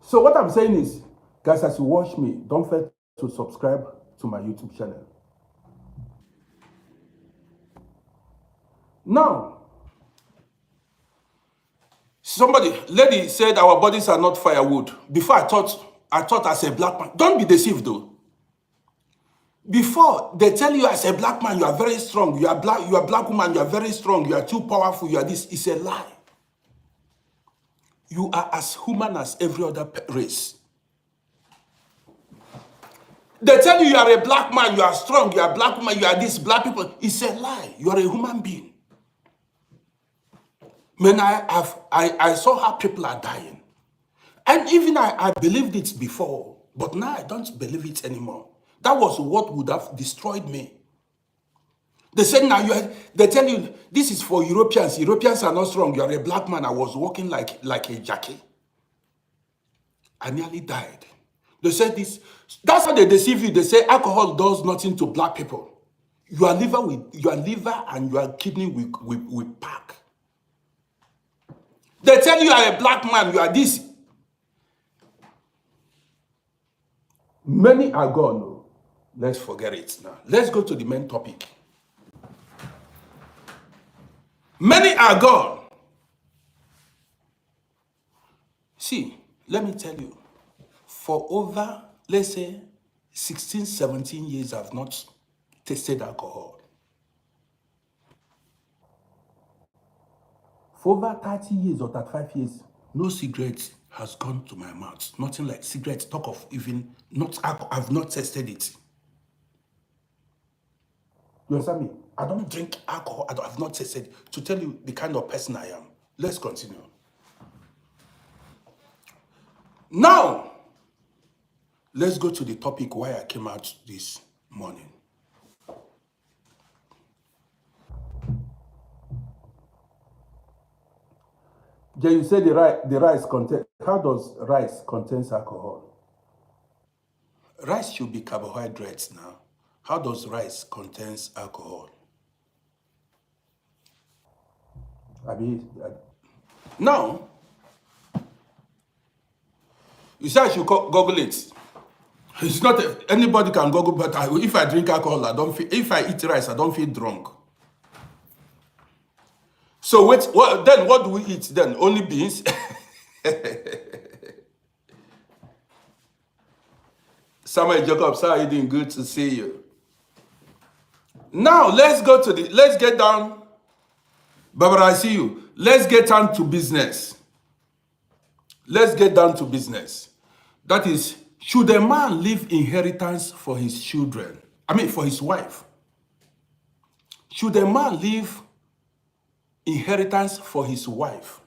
So what I'm saying is, guys, as you watch me, don't forget to subscribe to my YouTube channel. Now, lady said our bodies are not firewood. Before I thought as a black man, don't be deceived though. Before they tell you as a black man, you are very strong, you are black woman, you are very strong, you are too powerful, you are this, it's a lie. You are as human as every other race. They tell you are a black man, you are strong, you are black woman, you are this, black people. It's a lie. You are a human being. Man, I saw how people are dying. And even I believed it before, but now I don't believe it anymore. That was what would have destroyed me. They said they tell you, this is for Europeans. Europeans are not strong. You are a black man. I was walking like a jackie. I nearly died. They said this. That's how they deceive you. They say alcohol does nothing to black people. Your liver and your kidney will pack. They tell you are a black man. You are this. Many are gone. Let's forget it now. Let's go to the main topic. Many are gone. See, let me tell you, for over, let's say, 16, 17 years, I've not tasted alcohol. For over 30 years or 35 years, no cigarette has gone to my mouth. Nothing like cigarette, talk of even not alcohol. I've not tasted it. You understand me? I don't drink alcohol. I've not tasted it. To tell you the kind of person I am. Let's continue. Now, let's go to the topic why I came out this morning. Jay, you said the rice contain. How does rice contains alcohol? Rice should be carbohydrates now. How does rice contains alcohol? Now, you say I should Google it. It's not anybody can Google, but if I drink alcohol, I don't feel. If I eat rice, I don't feel drunk. So wait, then what do we eat then? Only beans? Samuel Jacobs, how are you doing? Good to see you. Now let's get down. Barbara, I see you. Let's get down to business. Let's get down to business. That is, should a man leave inheritance for his children? I mean, for his wife. Should a man leave inheritance for his wife?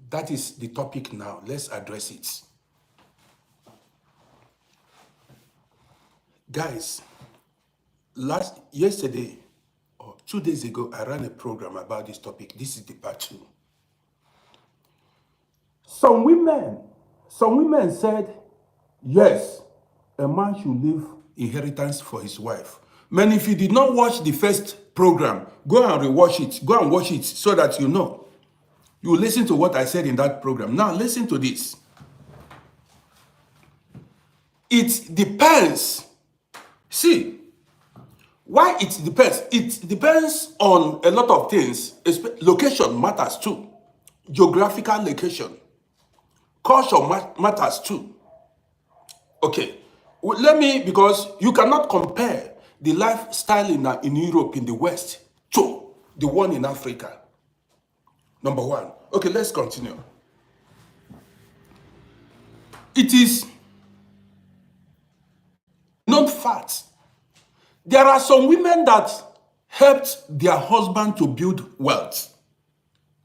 That is the topic now. Let's address it. Guys, yesterday or 2 days ago, I ran a program about this topic. This is the part 2. Some women said, yes, a man should leave inheritance for his wife. Man, if you did not watch the first program, go and rewatch it. Go and watch it so that you know. You listen to what I said in that program. Now listen to this. It depends. See, why it depends? It depends on a lot of things. Location matters too. Geographical location. Culture matters too. Okay, because you cannot compare the lifestyle in Europe, in the West, to the one in Africa. Number one. Okay, let's continue. It is known fact. There are some women that helped their husband to build wealth.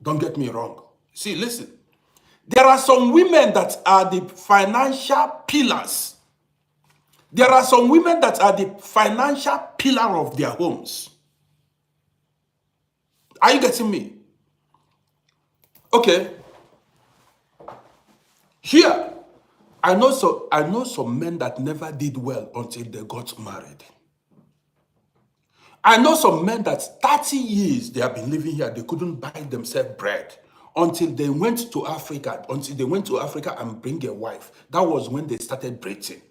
Don't get me wrong. See, listen. There are some women that are the financial pillars. There are some women that are the financial pillar of their homes. Are you getting me? Okay. Here, I know some men that never did well until they got married. I know some men that 30 years they have been living here, they couldn't buy themselves bread until they went to Africa. Until they went to Africa and bring a wife. That was when they started breathing.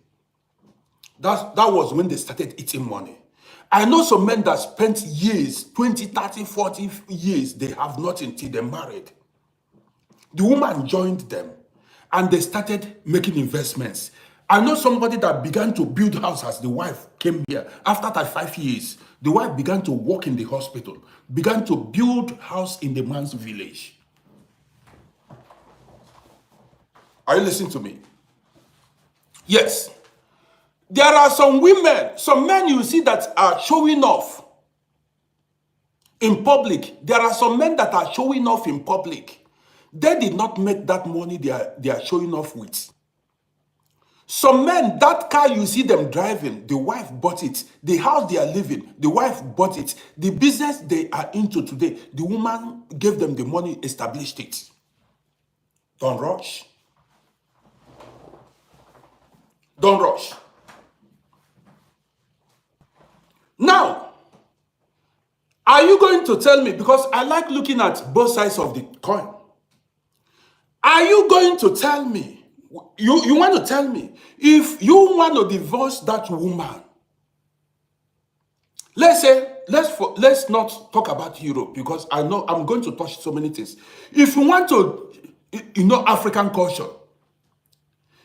That was when they started eating money. I know some men that spent years, 20, 30, 40 years, they have nothing till they married. The woman joined them and they started making investments. I know somebody that began to build house as the wife came here. After 35 years, the wife began to work in the hospital, began to build house in the man's village. Are you listening to me? Yes. There are some women, some men you see that are showing off in public. There are some men that are showing off in public. They did not make that money they are showing off with. Some men, that car you see them driving, the wife bought it. The house they are living, the wife bought it. The business they are into today, the woman gave them the money, established it. Don't rush. Don't rush. Now, are you going to tell me, because I like looking at both sides of the coin, are you going to tell me, you want to tell me, if you want to divorce that woman, let's say, let's not talk about Europe, because I know I'm going to touch so many things. If you want to African culture.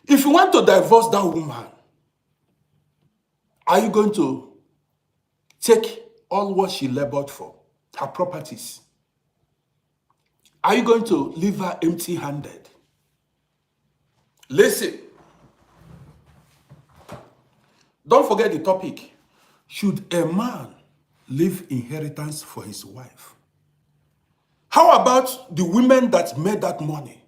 If you want to divorce that woman, are you going to take all what she labored for, her properties? Are you going to leave her empty-handed? Listen, don't forget the topic. Should a man leave inheritance for his wife? How about the women that made that money?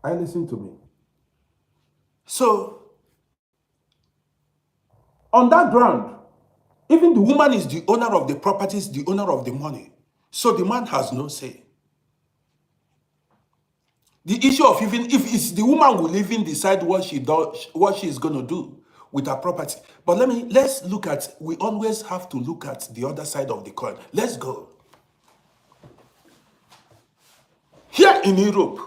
I listen to me. So, on that ground, even the woman is the owner of the properties, the owner of the money. So the man has no say. The issue of even if it's the woman will even decide what she does, what she is going to do with her property. But let's look at, we always have to look at the other side of the coin. Let's go. Here in Europe,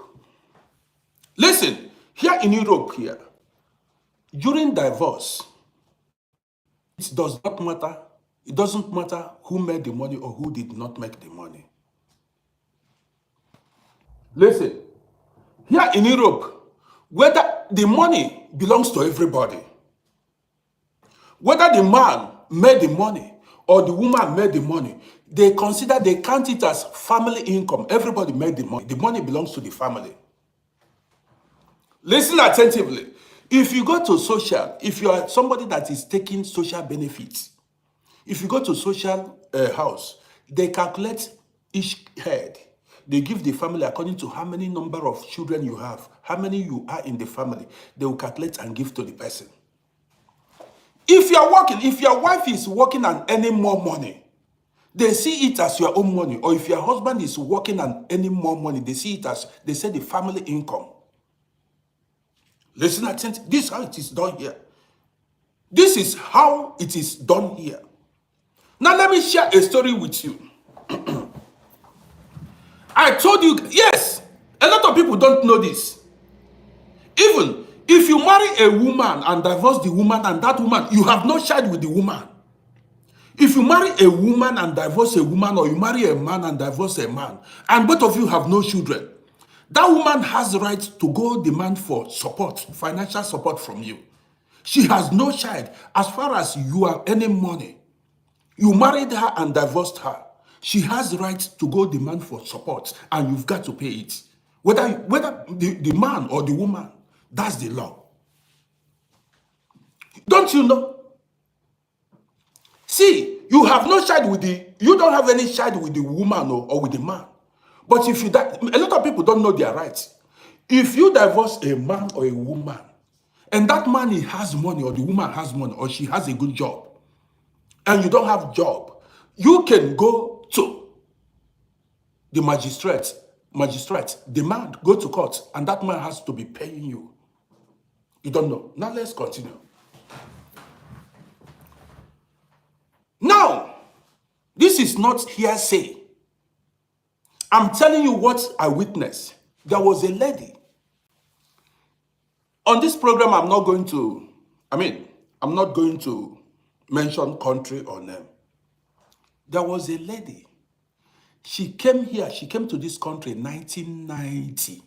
listen, here in Europe here, during divorce, it does not matter. It doesn't matter who made the money or who did not make the money. Listen, here in Europe, whether the money belongs to everybody, whether the man made the money or the woman made the money, they count it as family income. Everybody made the money. The money belongs to the family. Listen attentively. If you go to social, if you are somebody that is taking social benefits, if you go to social house, they calculate each head. They give the family according to how many number of children you have, how many you are in the family. They will calculate and give to the person. If you are working, if your wife is working and earning more money, they see it as your own money. Or if your husband is working and earning more money, they see it as, they say, the family income. Listen attention. This is how it is done here. This is how it is done here. Now let me share a story with you. I told you, yes, a lot of people don't know this. Even if you marry a woman and divorce the woman and that woman, you have no child with the woman. If you marry a woman and divorce a woman, or you marry a man and divorce a man, and both of you have no children, that woman has the right to go demand for support, financial support from you. She has no child. As far as you are earning money, you married her and divorced her, she has the right to go demand for support, and you've got to pay it. Whether the man or the woman, that's the law. Don't you know? See, you have no child with you don't have any child with the woman or with the man. But if you die, a lot of people don't know their rights. If you divorce a man or a woman, and that man he has money, or the woman has money, or she has a good job, and you don't have job, you can go to the magistrate, demand, go to court, and that man has to be paying you. You don't know. Now let's continue. Now, this is not hearsay. I'm telling you what I witnessed. There was a lady. On this program, I'm not going to mention country or name. There was a lady. She came to this country in 1990.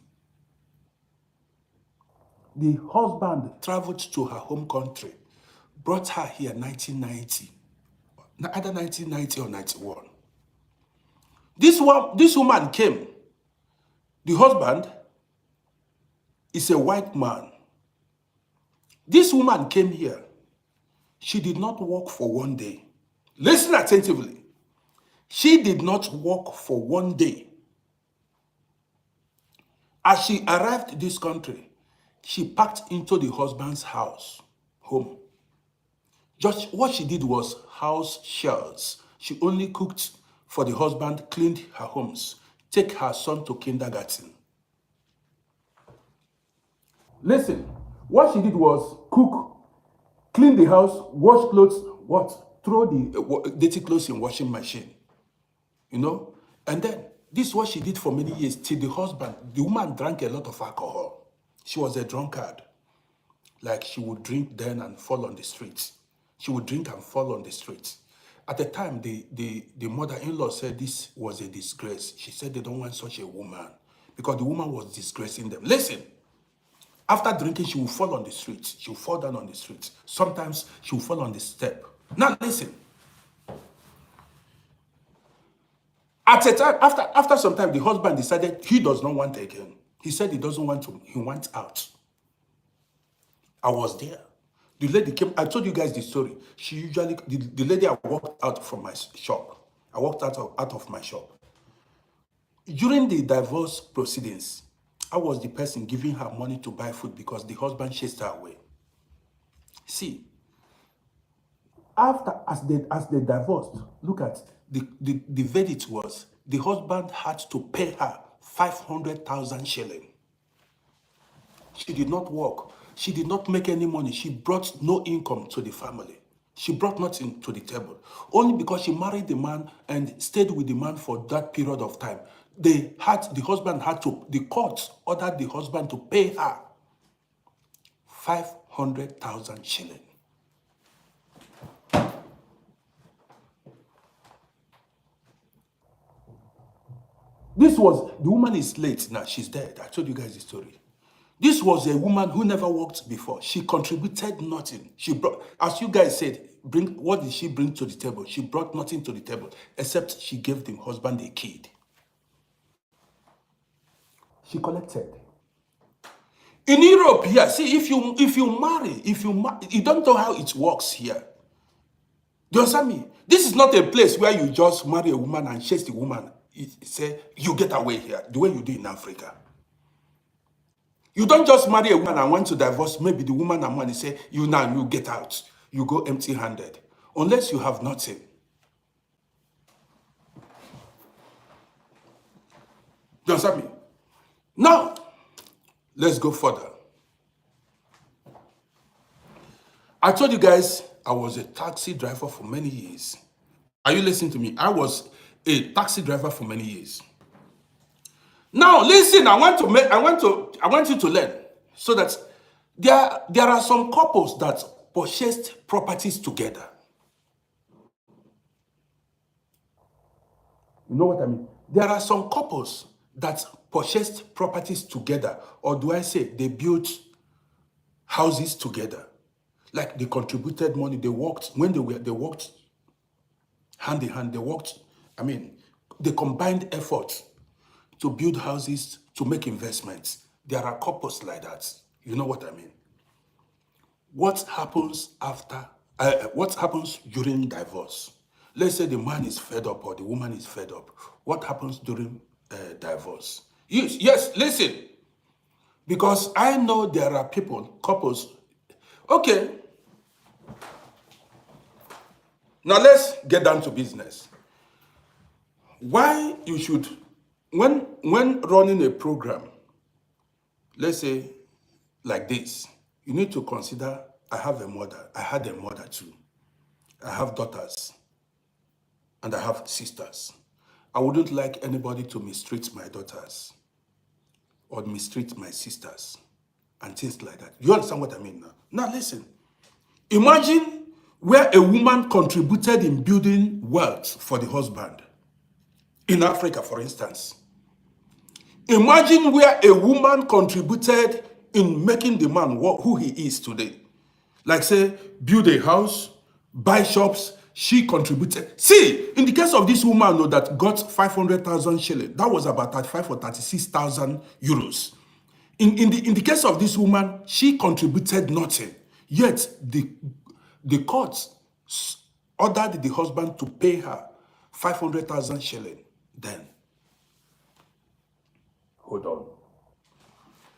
The husband traveled to her home country, brought her here in 1990. Either 1990 or 91. This woman came. The husband is a white man. This woman came here. She did not work for one day. Listen attentively. She did not work for one day. As she arrived in this country, she packed into the husband's home. Just what she did was house chores. She only cooked for the husband, cleaned her homes, take her son to kindergarten. Listen, what she did was cook, clean the house, wash clothes, throw the dirty clothes in washing machine. You know? And then, this is what she did for many years till the woman drank a lot of alcohol. She was a drunkard. Like she would drink then and fall on the streets. She would drink and fall on the streets. At the time, the mother-in-law said this was a disgrace. She said they don't want such a woman because the woman was disgracing them. Listen, after drinking, she will fall on the street. She will fall down on the street. Sometimes she will fall on the step. Now listen. At a time, after some time, the husband decided he does not want again. He said he doesn't want to. He wants out. I was there. The lady came. I told you guys the story. She usually, the lady, I walked out from my shop. I walked out of my shop. During the divorce proceedings, I was the person giving her money to buy food because the husband chased her away. See, as they divorced, look at the verdict was the husband had to pay her 500,000 shilling. She did not work. She did not make any money. She brought no income to the family. She brought nothing to the table. Only because she married the man and stayed with the man for that period of time. The court ordered the husband to pay her 500,000 shilling. The woman is late now. She's dead. I told you guys the story. This was a woman who never worked before. She contributed nothing. She brought, as you guys said, what did she bring to the table? She brought nothing to the table, except she gave the husband a kid. She collected. In Europe here, see, if you marry, you don't know how it works here. Do you understand me? This is not a place where you just marry a woman and chase the woman. Say, you get away here, the way you do in Africa. You don't just marry a woman and want to divorce, maybe the woman and man say, you get out. You go empty-handed. Unless you have nothing. Do you understand me? Now, let's go further. I told you guys I was a taxi driver for many years. Are you listening to me? I was a taxi driver for many years. Now, listen, I want you to learn so that there are some couples that purchased properties together. You know what I mean? There are some couples that purchased properties together, or do I say they built houses together? Like they contributed money, they worked hand in hand, they combined efforts to build houses, to make investments. There are couples like that. You know what I mean? What happens during divorce? Let's say the man is fed up or the woman is fed up. What happens during divorce? Yes, listen. Because I know there are couples. Okay. Now let's get down to business. Why you should, when running a program, let's say like this, you need to consider, I had a mother too. I have daughters and I have sisters. I wouldn't like anybody to mistreat my daughters or mistreat my sisters and things like that. You understand what I mean now? Now listen, imagine where a woman contributed in building wealth for the husband. In Africa, for instance. Imagine where a woman contributed in making the man who he is today. Like say, build a house, buy shops, she contributed. See, in the case of this woman that got 500,000 shillings, that was about 35 or 36,000 euros. In the case of this woman, she contributed nothing. Yet, the court ordered the husband to pay her 500,000 shillings. Then, hold on.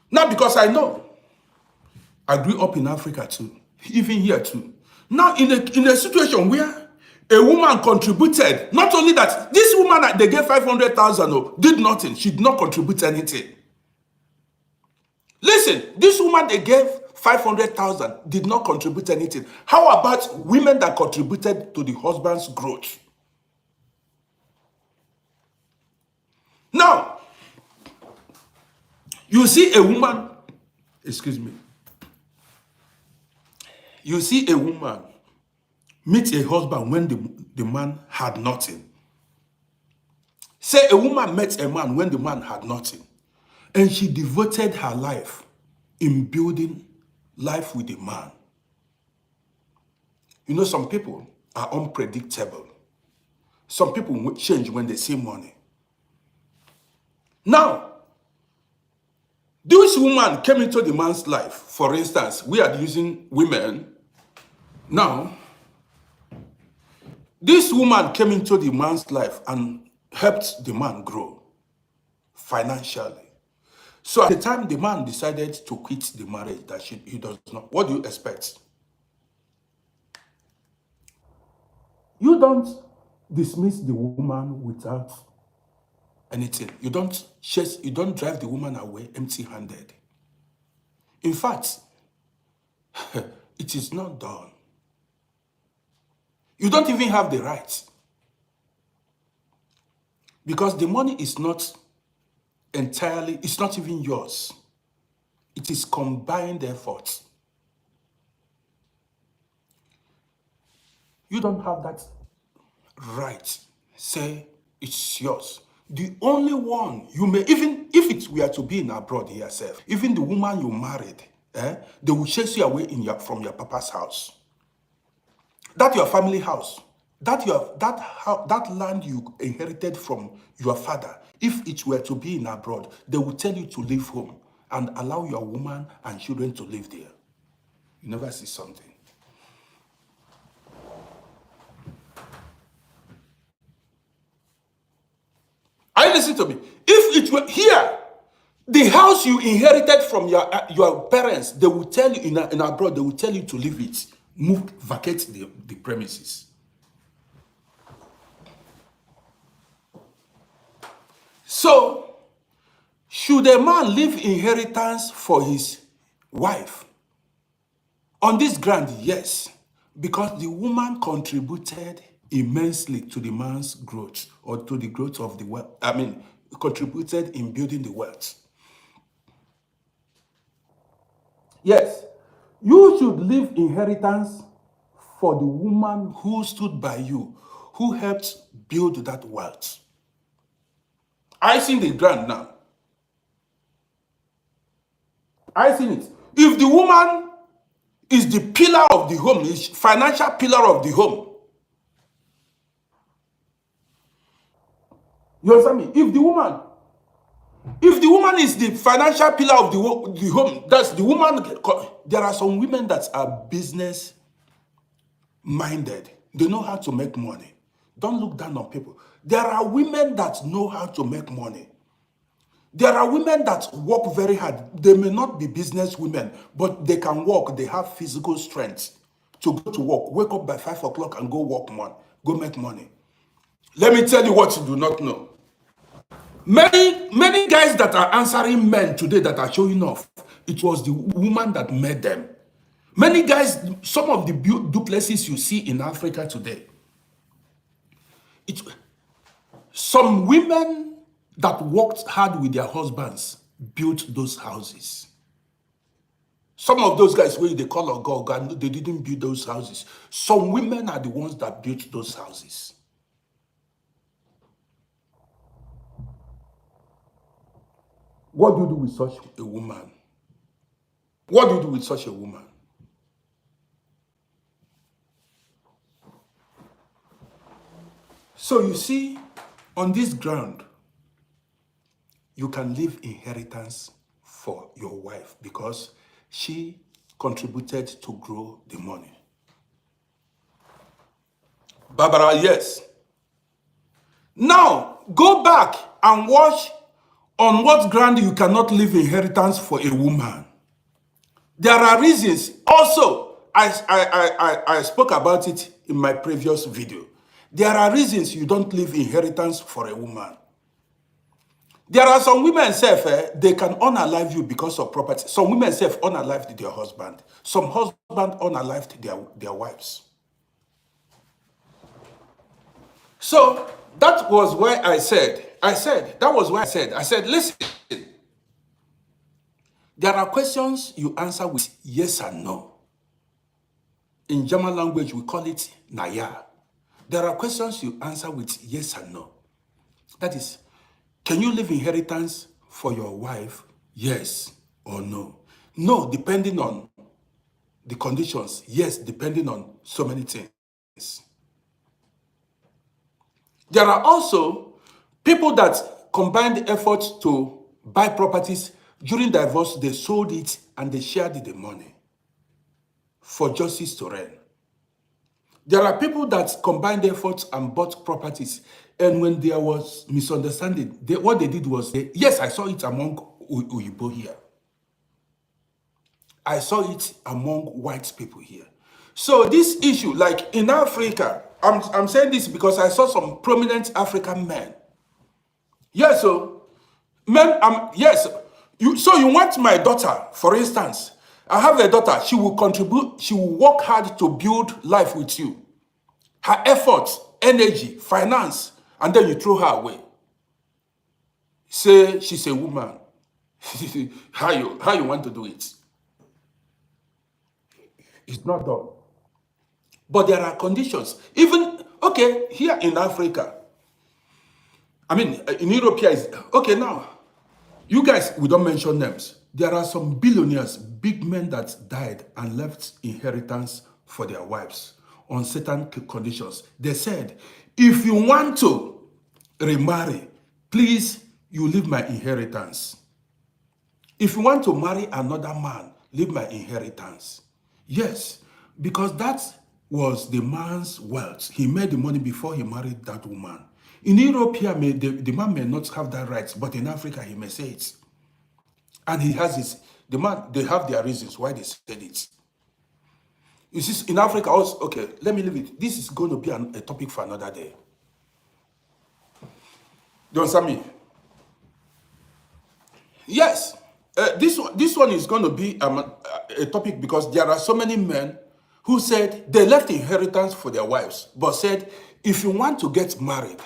Now, because I know, I grew up in Africa too, even here too. Now, in a situation where a woman contributed, not only that, this woman that they gave 500,000 did nothing. She did not contribute anything. Listen, this woman they gave 500,000 did not contribute anything. How about women that contributed to the husband's growth? Now, you see a woman, you see a woman meet a husband when the man had nothing. Say a woman met a man when the man had nothing, and she devoted her life in building life with the man. You know, some people are unpredictable. Some people will change when they see money. Now, this woman came into the man's life. For instance, we are using women. Now, this woman came into the man's life and helped the man grow financially. So at the time the man decided to quit the marriage that he does not, what do you expect? You don't dismiss the woman without anything. You don't drive the woman away empty-handed. In fact, it is not done. You don't even have the right. Because the money is not entirely, it's not even yours. It is combined effort. You don't have that right. Say it's yours. The only one you may, even if it were to be in abroad yourself, even the woman you married, they will chase you away from your papa's house. That your family house. That land you inherited from your father. If it were to be in abroad, they will tell you to leave home and allow your woman and children to live there. You never see something. Are you listening to me? If it were here, the house you inherited from your parents, they will tell you in abroad, they will tell you to leave it, vacate the premises. So, should a man leave inheritance for his wife? On this ground, yes, because the woman contributed immensely to the man's growth or to the growth of the wealth. Contributed in building the wealth. Yes, you should leave inheritance for the woman who stood by you, who helped build that wealth. I seen the ground now. I seen it. If the woman is the pillar of the home, is financial pillar of the home. You understand me? If the woman is the financial pillar of the home, that's the woman. There are some women that are business minded. They know how to make money. Don't look down on people. There are women that know how to make money. There are women that work very hard. They may not be business women, but they can work. They have physical strength to go to work. Wake up by 5 o'clock and go work money. Go make money. Let me tell you what you do not know. Many guys that are answering men today that are showing off, it was the woman that made them. Many guys, some of the duplexes you see in Africa today, some women that worked hard with their husbands built those houses. Some of those guys where they call a God, they didn't build those houses. Some women are the ones that built those houses. What do you do with such a woman? What do you do with such a woman? So you see, on this ground, you can leave inheritance for your wife because she contributed to grow the money. Barbara, yes. Now, go back and watch on what ground you cannot leave inheritance for a woman. There are reasons. Also, I spoke about it in my previous video. There are reasons you don't leave inheritance for a woman. There are some women say they can unalive you because of property. Some women say unalived their husband. Some husband unalived their wives. So that was why I said, listen, there are questions you answer with yes and no. In German language, we call it Naya. There are questions you answer with yes and no. That is, can you leave inheritance for your wife? Yes or no? No, depending on the conditions. Yes, depending on so many things. There are also people that combined efforts to buy properties during divorce, they sold it and they shared the money for justice to reign. There are people that combined efforts and bought properties, and when there was misunderstanding, what they did was, yes, I saw it among Uyibo here. I saw it among white people here. So this issue, like in Africa, I'm saying this because I saw some prominent African men. Yes, so men, yes, so you want my daughter, for instance, I have a daughter, she will contribute, she will work hard to build life with you. Her effort, energy, finance, and then you throw her away. Say she's a woman. how you want to do it? It's not done. But there are conditions. Even, okay, here in Africa, I mean, in Europe here, okay, now, you guys, we don't mention names. There are some billionaires, big men that died and left inheritance for their wives on certain conditions. They said, if you want to remarry, please, you leave my inheritance. If you want to marry another man, leave my inheritance. Yes, because that was the man's wealth. He made the money before he married that woman. In Europe here, the man may not have that right, but in Africa, he may say it. And he has his, the man, they have their reasons why they said it. You see, in Africa also, okay, let me leave it. This is going to be a topic for another day. Do you understand me? Yes, this one is going to be a topic because there are so many men who said they left inheritance for their wives, but said, if you want to get married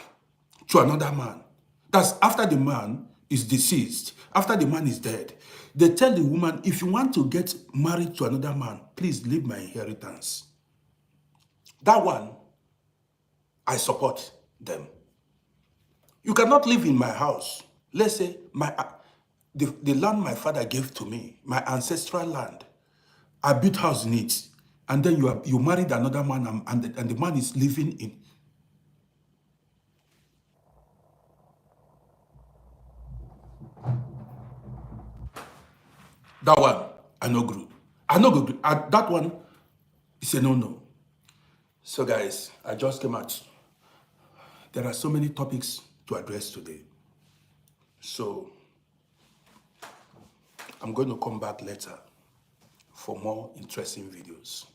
to another man, that's after the man is deceased, after the man is dead, they tell the woman, if you want to get married to another man, please leave my inheritance. That one, I support them. You cannot live in my house. Let's say the land my father gave to me, my ancestral land. I built house in it, and then you married another man, and the man is living in. That one, I no agree. I no agree. That one is a no-no. So guys, I just came out. There are so many topics to address today. So I'm going to come back later for more interesting videos.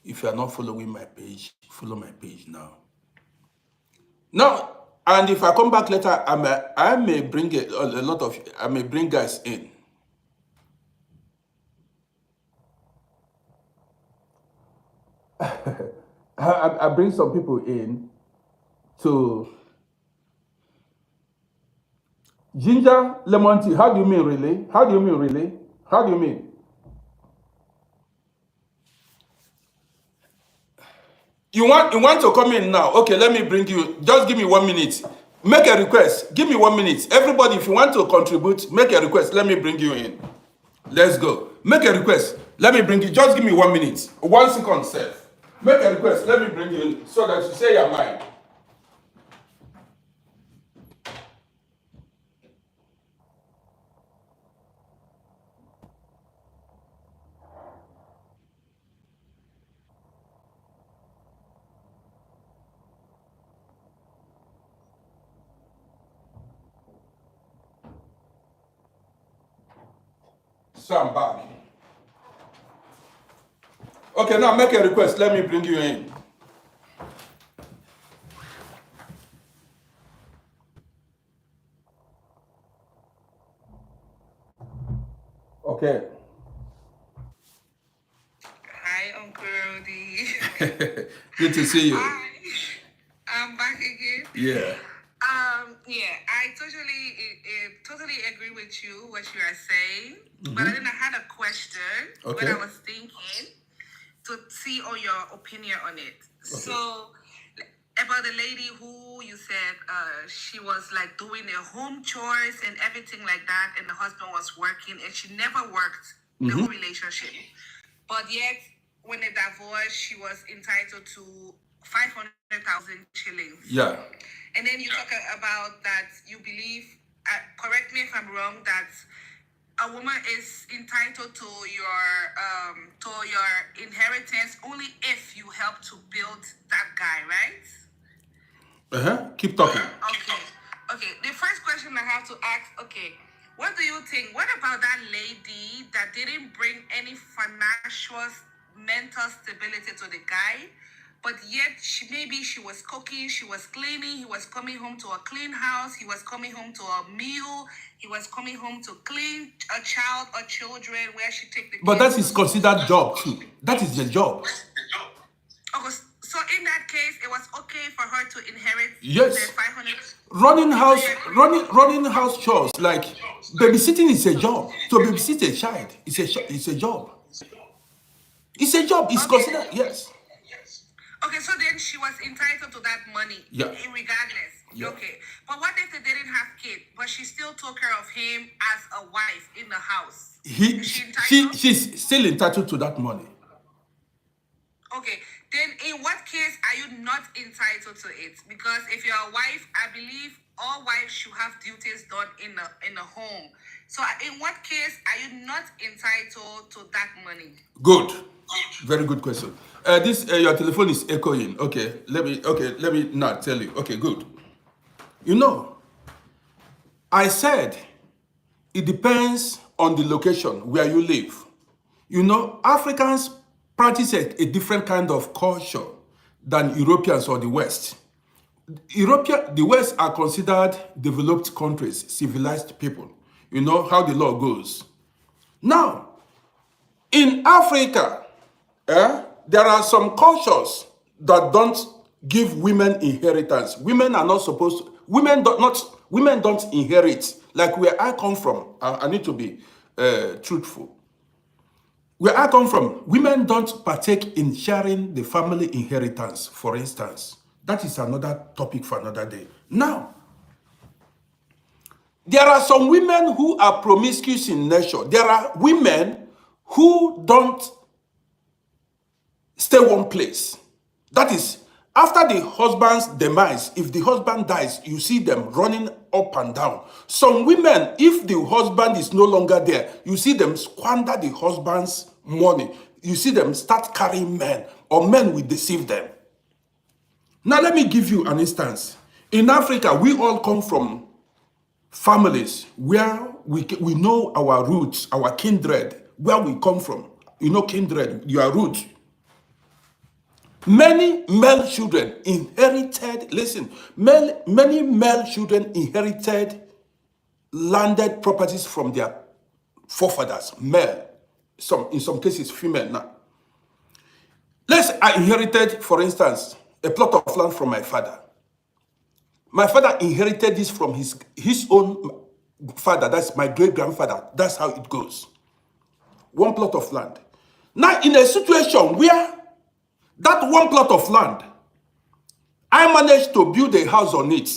If you are not following my page, follow my page now. Now, and if I come back later, I may bring I may bring guys in. I bring some people in to ginger lemon tea. How do you mean really? How do you mean really? How do you mean? You want to come in now? Okay, let me bring you. Just give me 1 minute. Make a request. Give me 1 minute. Everybody, if you want to contribute, make a request. Let me bring you in. Let's go. Make a request. Let me bring you. Just give me 1 minute. 1 second, sir. Make a request. Let me bring you in so that you say your mind. So I'm back. Okay, now make a request. Let me bring you in. Okay. Hi, Uncle Rody. Good to see you. Hi, I'm back again. Yeah. Yeah, I totally agree with you what you are saying. But then I had a question. Okay. What I was thinking to see on your opinion on it. So about the lady who you said she was like doing the home chores and everything like that, and the husband was working, and she never worked the whole relationship. But yet, when they divorced, she was entitled to 500,000 shillings. Yeah. And then you talk about that you believe, correct me if I'm wrong, that a woman is entitled to your inheritance only if you help to build that guy, right? Keep talking. Okay. Okay. The first question I have to ask, okay, what do you think? What about that lady that didn't bring any financial mental stability to the guy? But yet she was cooking, she was cleaning, he was coming home to a clean house, he was coming home to a meal, he was coming home to clean a child or children where she take the But kids that to is school. considered job too. That is the job. Okay, so in that case, it was okay for her to inherit the Yes. 500. Running house chores, like babysitting is a job. To babysit a child, it's a job. It's a job. It's Okay. considered, yes. Okay, so then she was entitled to that money, Yeah. regardless. Yeah. Okay, but what if they didn't have kids, but she still took care of him as a wife in the house? Is she entitled? She's still entitled to that money. Okay, then in what case are you not entitled to it? Because if you're a wife, I believe all wives should have duties done in the home. So in what case are you not entitled to that money? Good. Very good question. This your telephone is echoing. Let me not tell you. Okay, good. You know, I said it depends on the location where you live. You know, Africans practice a different kind of culture than Europeans or the West. The West are considered developed countries, civilized people. You know how the law goes. Now, in Africa, there are some cultures that don't give women inheritance. Women are not supposed to, women don't inherit. Like where I come from, I need to be truthful. Where I come from, women don't partake in sharing the family inheritance, for instance. That is another topic for another day. Now, there are some women who are promiscuous in nature. There are women who don't stay one place. That is, after the husband's demise, if the husband dies, you see them running up and down. Some women, if the husband is no longer there, you see them squander the husband's money. You see them start carrying men, or men will deceive them. Now, let me give you an instance. In Africa, we all come from families where we know our roots, our kindred, where we come from. You know kindred, your roots. Many male children inherited, listen, many male children inherited landed properties from their forefathers, male, in some cases female now. I inherited, for instance, a plot of land from my father. My father inherited this from his own father, that's my great-grandfather. That's how it goes. One plot of land. Now, in a situation where that one plot of land, I managed to build a house on it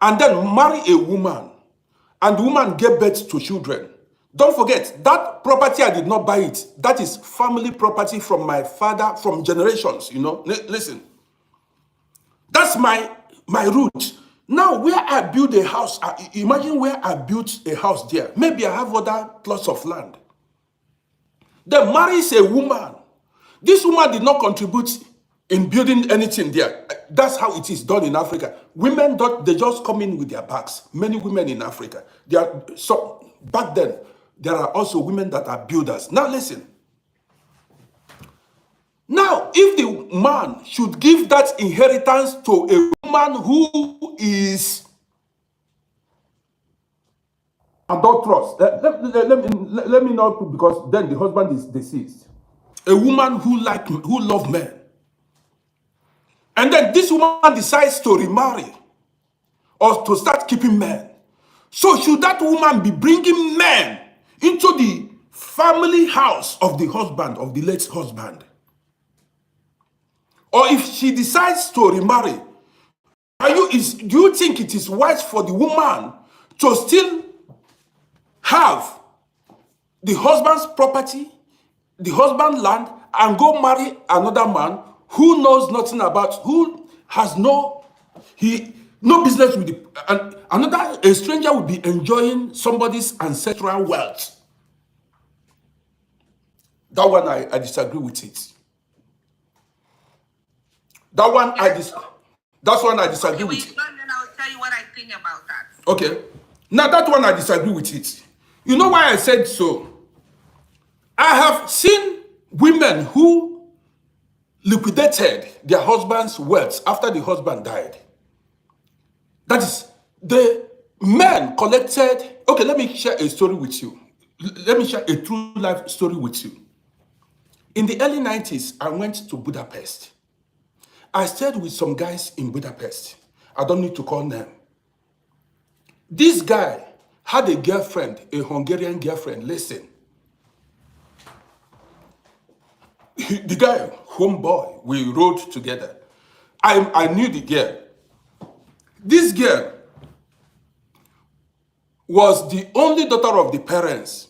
and then marry a woman, and the woman gave birth to children. Don't forget, that property, I did not buy it. That is family property from my father, from generations, you know. Listen, that's my root. Now, where I build a house, imagine where I built a house there. Maybe I have other plots of land. Then marries a woman. This woman did not contribute in building anything there. That's how it is done in Africa. Women don't, they just come in with their bags. Many women in Africa. Back then, there are also women that are builders. Now listen. Now, if the man should give that inheritance to a woman who is adulterous, let me not, because then the husband is deceased. A woman who love men. And then this woman decides to remarry or to start keeping men. So should that woman be bringing men into the family house of the husband, of the late husband? or if she decides to remarry, do you think it is wise for the woman to still have the husband's property, the husband's land, and go marry another man who knows nothing about, who has no business with a stranger will be enjoying somebody's ancestral wealth? That one I disagree with it. That one that's one I disagree with. Okay, then I'll tell you what I think about that. Okay. Now that one I disagree with it. You know why I said so? I have seen women who liquidated their husband's wealth after the husband died. That is, the men collected. Okay, let me share a story with you. Let me share a true life story with you. In the early 90s, I went to Budapest. I stayed with some guys in Budapest. I don't need to call them. This guy had a girlfriend, a Hungarian girlfriend. Listen. The guy, homeboy, we rode together. I knew the girl. This girl was the only daughter of the parents.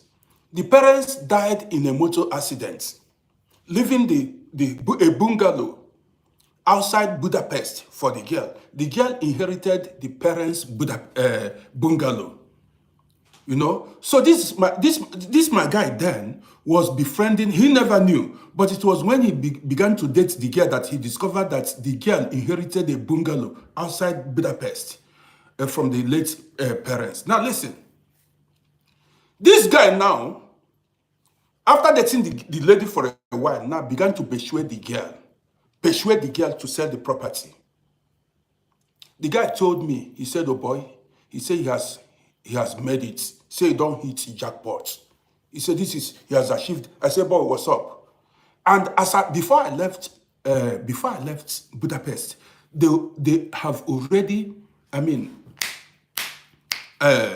The parents died in a motor accident, leaving a bungalow outside Budapest for the girl. The girl inherited the parents' bungalow. You know, so this my guy then was befriending. He never knew, but it was when he began to date the girl that he discovered that the girl inherited a bungalow outside Budapest from the late parents. Now listen, this guy now, after dating the lady for a while, now began to persuade the girl to sell the property. The guy told me, he said, "Oh boy," he said he has made it. Say he don't hit jackpot. He said he has achieved. I said, "Boy, what's up?" And before I left Budapest, they have already,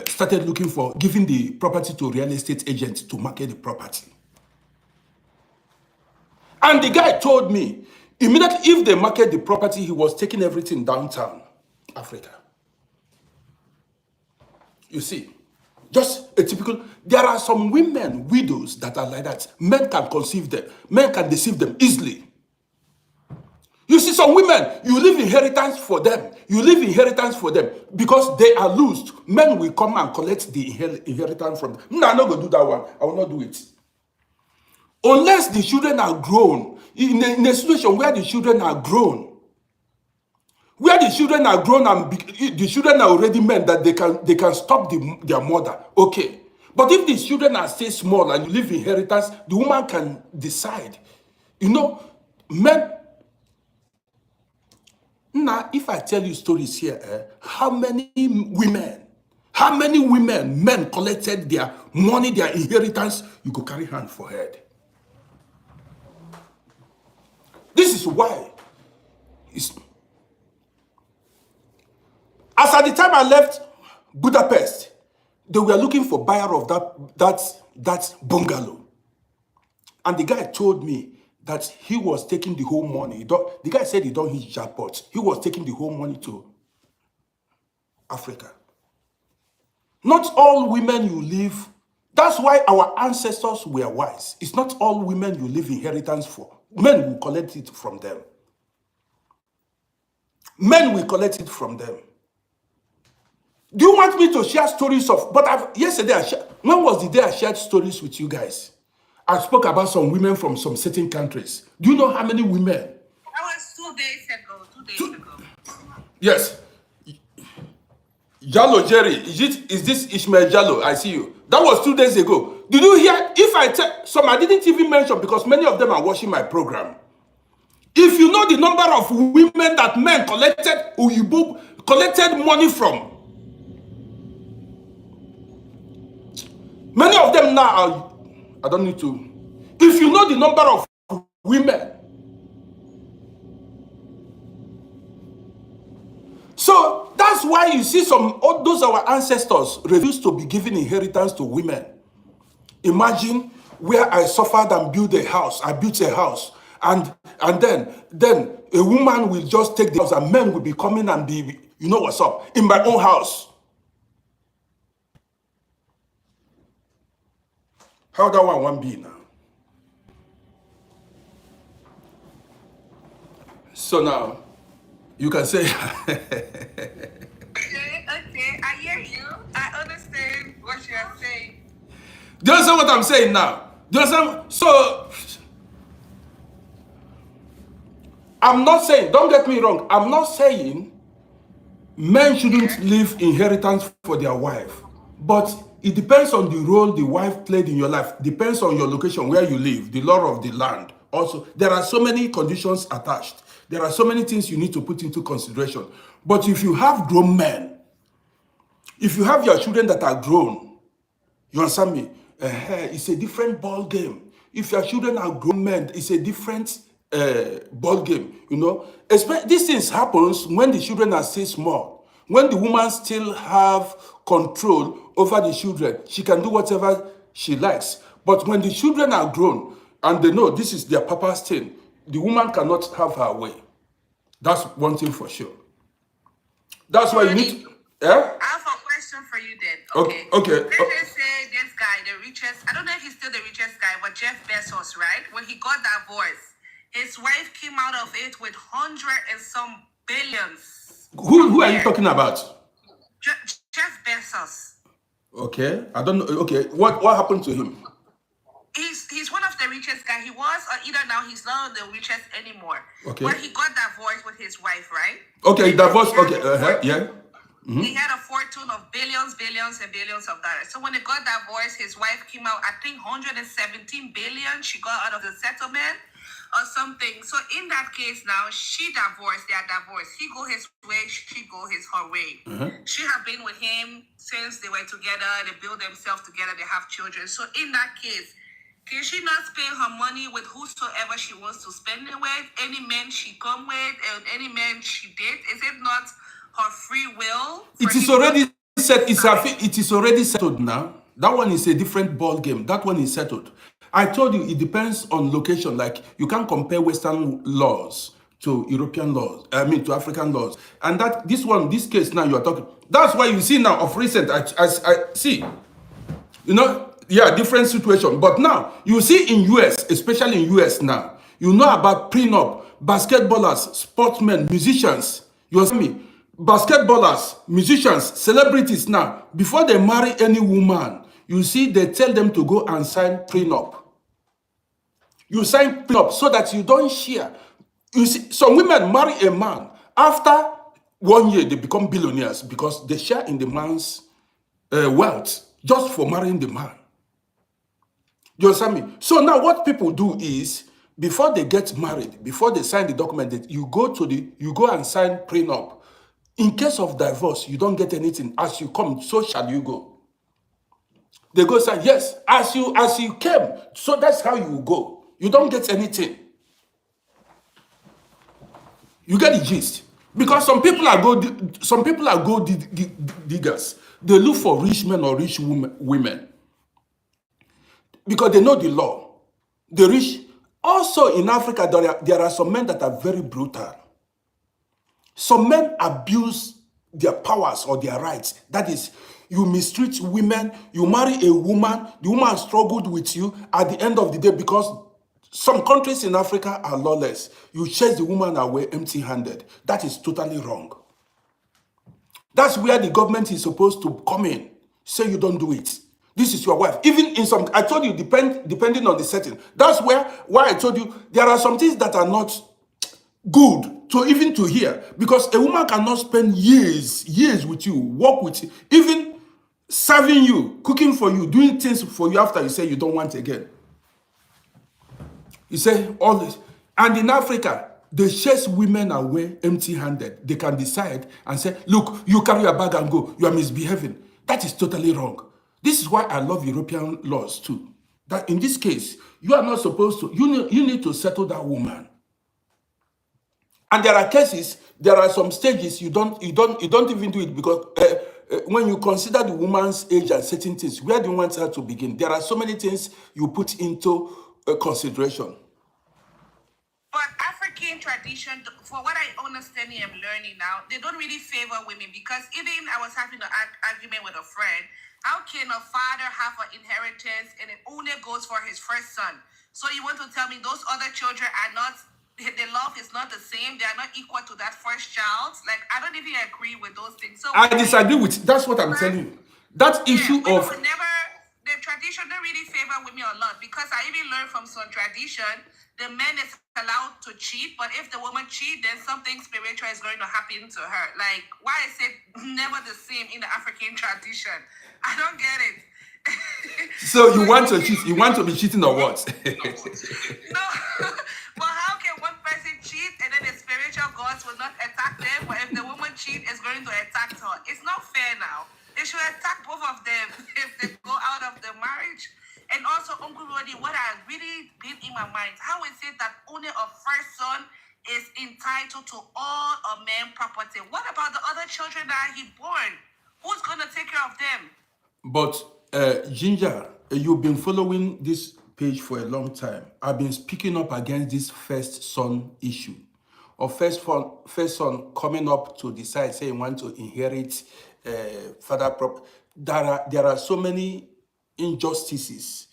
started looking for giving the property to real estate agents to market the property. And the guy told me immediately if they market the property, he was taking everything downtown Africa. You see, just a typical. There are some women, widows, that are like that. Men can conceive them. Men can deceive them easily. You see, some women, you leave inheritance for them. You leave inheritance for them because they are loosed. Men will come and collect the inheritance from them. No, I'm not going to do that one. I will not do it. Unless the children are grown. In a situation where the children are grown, and the children are already men that they can stop their mother, okay. But if the children are still small and you leave inheritance, the woman can decide. You know, men. Now, if I tell you stories here, how many women, men collected their money, their inheritance, you go carry hand for head. This is why. As at the time I left Budapest, they were looking for buyer of that bungalow. And the guy told me that he was taking the whole money. The guy said he don't hit jackpot. He was taking the whole money to Africa. Not all women you leave. That's why our ancestors were wise. It's not all women you leave inheritance for. Men will collect it from them. Men will collect it from them. Do you want me to share stories of... But yesterday, when was the day I shared stories with you guys? I spoke about some women from some certain countries. Do you know how many women? That was 2 days ago. 2 days ago. Yes. Jallo Jerry, is this Ishmael Jallo? I see you. That was 2 days ago. Did you hear? If I tell some, I didn't even mention because many of them are watching my program. If you know the number of women that men collected money from, many of them now are, I don't need to. If you know the number of women. So that's why you see all those our ancestors refused to be giving inheritance to women. Imagine where I suffered and built a house. I built a house. and then a woman will just take the house and men will be coming and be, you know what's up, in my own house. How that one won't be now? So now you can say Okay, I hear you. I understand what you are saying. do you understand what I'm saying now? Do you understand? So I'm not saying, don't get me wrong, I'm not saying men shouldn't leave inheritance for their wife, but it depends on the role the wife played in your life, depends on your location where you live, the law of the land. Also, there are so many conditions attached. There are so many things you need to put into consideration. But if you have grown men, if you have your children that are grown, you understand me? It's a different ball game. If your children are grown men, it's a different ball game. You know, these things happens when the children are still small. When the woman still have control over the children, she can do whatever she likes. But when the children are grown and they know this is their papa's thing, the woman cannot have her way. That's one thing for sure. That's why you need to. I have a question for you then. Okay. Okay. Let's just say this guy, the richest, I don't know if he's still the richest guy, but Jeff Bezos, right? When he got divorced, his wife came out of it with 100 and some billions. Who are you talking about? Jeff Bezos. Okay, I don't know. Okay, what happened to him? He's one of the richest guy. He was, or either now he's not the richest anymore. Okay. But he got divorced with his wife, right? Okay, divorce. Okay, yeah. He had a fortune of billions and billions of dollars. So when they got divorced, his wife came out, I think 117 billion. She got out of the settlement or something. So in that case now, she divorced, they are divorced. He go his way, she go her way. She have been with him since they were together, they build themselves together, they have children. So in that case, can she not spend her money with whosoever she wants to spend it with? Any man she come with and any man she date? Is it not her free will? It is already set. It is already settled now. That one is a different ball game. That one is settled. I told you it depends on location. Like you can't compare Western laws to European laws. I mean to African laws. And that this case now you are talking. That's why you see now of recent. I see. You know. Yeah, different situation. But now, you see in US, especially in US now, you know about prenup, basketballers, sportsmen, musicians. You understand me? Basketballers, musicians, celebrities now, before they marry any woman, you see they tell them to go and sign prenup. You sign prenup so that you don't share. You see, some women marry a man. After 1 year, they become billionaires because they share in the man's wealth just for marrying the man. You understand me? So now what people do is, before they get married, before they sign the document, you go and sign prenup. In case of divorce, you don't get anything. As you come, so shall you go. They go sign, yes, as you came, so that's how you go. You don't get anything. You get the gist. Because some people are gold diggers. They look for rich men or rich women. Because they know the law. The rich. Also in Africa, there are some men that are very brutal. Some men abuse their powers or their rights. That is, you mistreat women, you marry a woman, the woman struggled with you at the end of the day because some countries in Africa are lawless. You chase the woman away empty-handed. That is totally wrong. That's where the government is supposed to come in. Say you don't do it. This is your wife. Even in some, I told you, depending on the setting. That's why I told you, there are some things that are not good to hear. Because a woman cannot spend years with you, work with you, even serving you, cooking for you, doing things for you after you say you don't want again. You say all this. And in Africa, they chase women away empty-handed. They can decide and say, look, you carry your bag and go. You are misbehaving. That is totally wrong. This is why I love European laws too. That in this case, you are not supposed to, you need to settle that woman. And there are cases, there are some stages you don't even do it because when you consider the woman's age and certain things, where do you want her to begin? There are so many things you put into consideration. African tradition, for what I understand and am learning now, they don't really favor women because even I was having an argument with a friend. How can a father have an inheritance and it only goes for his first son? So you want to tell me those other children are not, the love is not the same? They are not equal to that first child? Like, I don't even agree with those things. So I disagree with, that's what I'm telling you. That yeah, issue women of, would never. The tradition don't really favor women a lot because I even learned from some tradition the man is allowed to cheat, but if the woman cheat, then something spiritual is going to happen to her. Like why I said never the same in the African tradition. I don't get it. so you So want to cheat, you want to be cheating or what? no, but how can one person cheat and then the spiritual gods will not attack them? But if the woman cheat, it's going to attack her. It's not fair now. They should attack both of them if they go out of the marriage. And also, Uncle Roddy, what has really been in my mind, how is it that only a first son is entitled to all a man's property? What about the other children that he born? Who's going to take care of them? But Ginger, you've been following this page for a long time. I've been speaking up against this first son issue. Or first son coming up to decide, say, he want to inherit father prop. There are so many injustices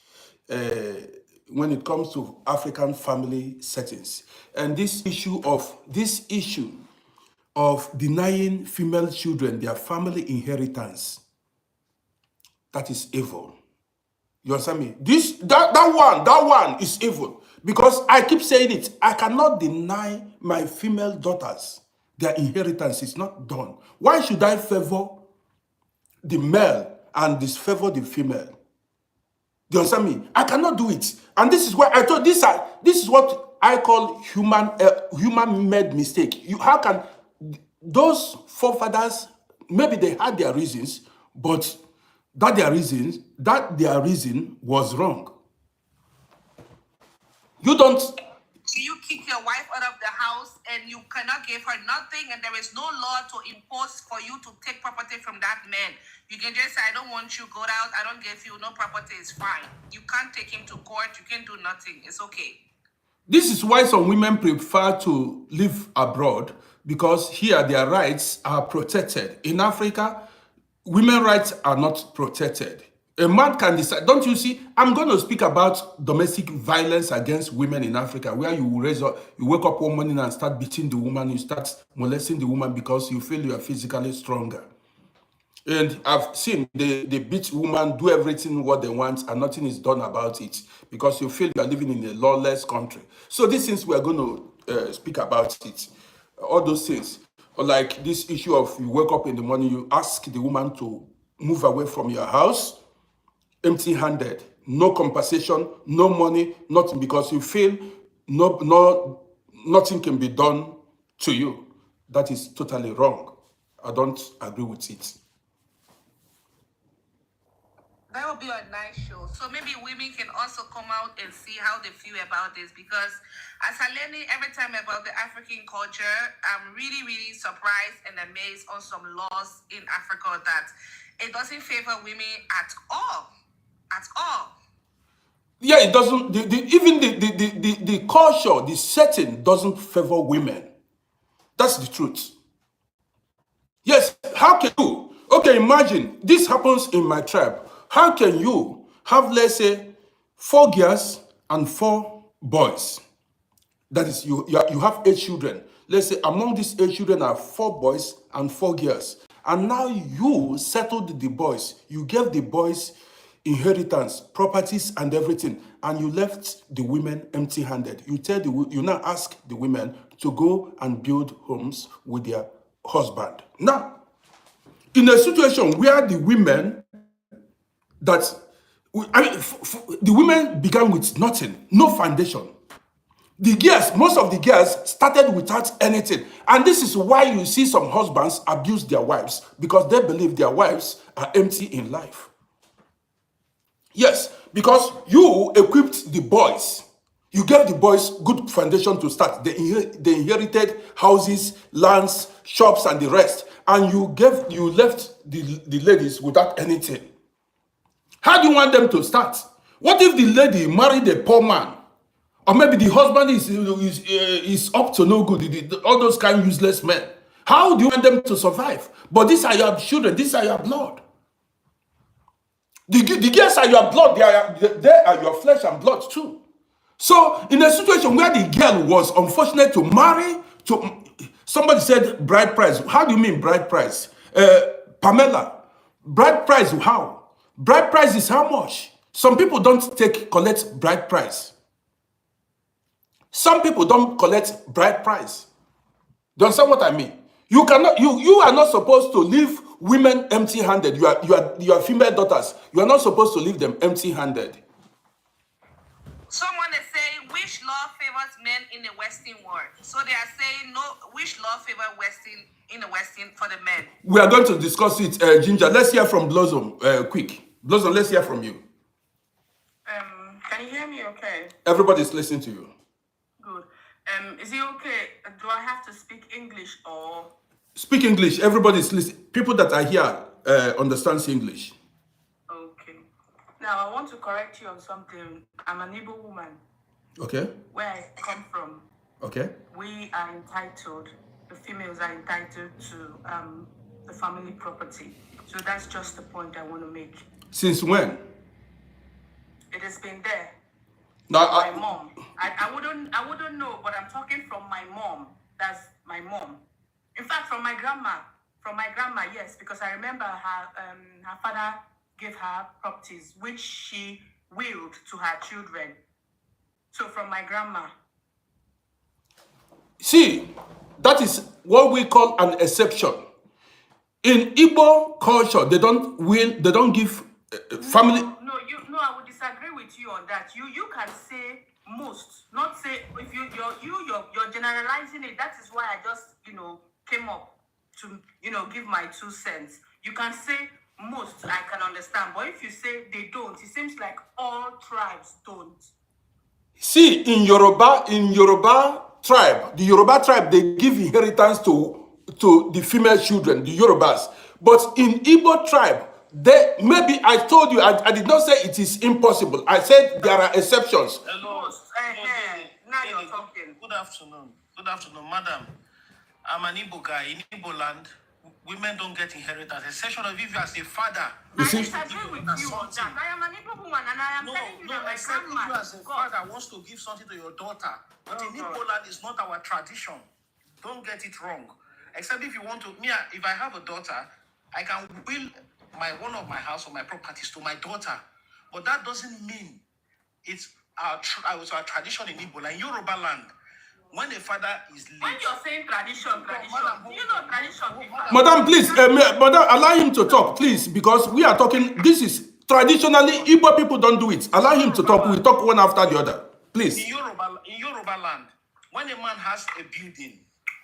when it comes to African family settings, and this issue of denying female children their family inheritance, that is evil. You understand me? That one is evil. Because I keep saying it, I cannot deny my female daughters their inheritance is not done. Why should I favor the male and disfavor the female? Do you understand me? I cannot do it. And this is why I told this is what I call human made mistake. How can those forefathers, maybe they had their reasons, but that their reason was wrong. You don't. You kick your wife out of the house and you cannot give her nothing, and there is no law to impose for you to take property from that man. You can just say, I don't want you, go out, I don't give you no property, it's fine. You can't take him to court, you can't do nothing, it's okay. This is why some women prefer to live abroad, because here their rights are protected. In Africa, women's rights are not protected. A man can decide. Don't you see? I'm going to speak about domestic violence against women in Africa, where you wake up one morning and start beating the woman, you start molesting the woman because you feel you are physically stronger. And I've seen they beat women, do everything what they want, and nothing is done about it because you feel you are living in a lawless country. So these things we are going to speak about it. All those things. Or like this issue of you wake up in the morning, you ask the woman to move away from your house, empty-handed, no compensation, no money, nothing, because you feel nothing can be done to you. That is totally wrong. I don't agree with it. That would be a nice show. So maybe women can also come out and see how they feel about this, because as I learn every time about the African culture, I'm really, really surprised and amazed on some laws in Africa that it doesn't favor women at all. At all. Yeah, it doesn't. Even the culture, the setting doesn't favor women. That's the truth. Yes, how can you? Okay, imagine this happens in my tribe. How can you have, let's say, 4 girls and 4 boys? That is, you have 8 children. Let's say among these 8 children are 4 boys and 4 girls. And now you settled the boys. You gave the boys inheritance, properties, and everything, and you left the women empty-handed. You now ask the women to go and build homes with their husband. Now, in a situation where the women the women began with nothing, no foundation. Most of the girls started without anything. And this is why you see some husbands abuse their wives, because they believe their wives are empty in life. Yes, because you equipped the boys. You gave the boys good foundation to start. They inherited houses, lands, shops, and the rest. And you left the ladies without anything. How do you want them to start? What if the lady married a poor man? Or maybe the husband is up to no good, all those kind of useless men. How do you want them to survive? But these are your children, these are your blood. The girls are your blood, they are your flesh and blood too. So in a situation where the girl was unfortunate to marry, to somebody said bride price. How do you mean bride price? Pamela, bride price how? Bride price is how much? Some people don't collect bride price. Some people don't collect bride price. Do you understand what I mean? You cannot. You are not supposed to leave women empty-handed. You are female daughters. You are not supposed to leave them empty-handed. Someone is saying which law favors men in the Western world. So they are saying no. Which law favor Western in the Western for the men? We are going to discuss it, Ginger. Let's hear from Blossom. Quick, Blossom. Let's hear from you. Can you hear me? Okay. Everybody's listening to you. Good. Is it okay? Do I have to speak English or? Speak English. Everybody's listening. People that are here understands English. Okay. Now I want to correct you on something. I'm an Igbo woman. Okay. Where I come from. Okay. We are entitled. The females are entitled to the family property. So that's just the point I want to make. Since when? It has been there. Now, My mom. I wouldn't know, but I'm talking from my mom. That's my mom. In fact, from my grandma. From my grandma, yes, because I remember her father gave her properties which she willed to her children. So from my grandma. see, that is what we call an exception. In Igbo culture, they don't give family. No, I would disagree with you on that. You can say most, not say if you're generalizing it. That is why I just came up to give my 2 cents. You can say most, I can understand, but if you say they don't, it seems like all tribes don't. See, in Yoruba tribe, the Yoruba tribe, they give inheritance to the female children, the Yorubas. But in Igbo tribe, maybe I told you, I did not say it is impossible. I said there are exceptions. Hello. Now you're talking. Good afternoon. Good afternoon, madam. I'm an Igbo guy. In Igbo land, women don't get inheritance. Exception of if you as a father. I disagree with you on that. I am an Igbo woman and I am telling you that my Except if grandma. you as a father wants to give something to your daughter. But in Igbo land, it's not our tradition. Don't get it wrong. Except if you want to, if I have a daughter, I can will one of my house or my properties to my daughter. But that doesn't mean it's our tradition in Igbo land. In Yoruba land, when the father is late. When you're saying tradition, you know tradition before. Madam, please, madam, allow him to talk, please, because we are talking. This is traditionally Igbo people don't do it. Allow him to talk. We talk one after the other, please. In Yoruba land, when a man has a building,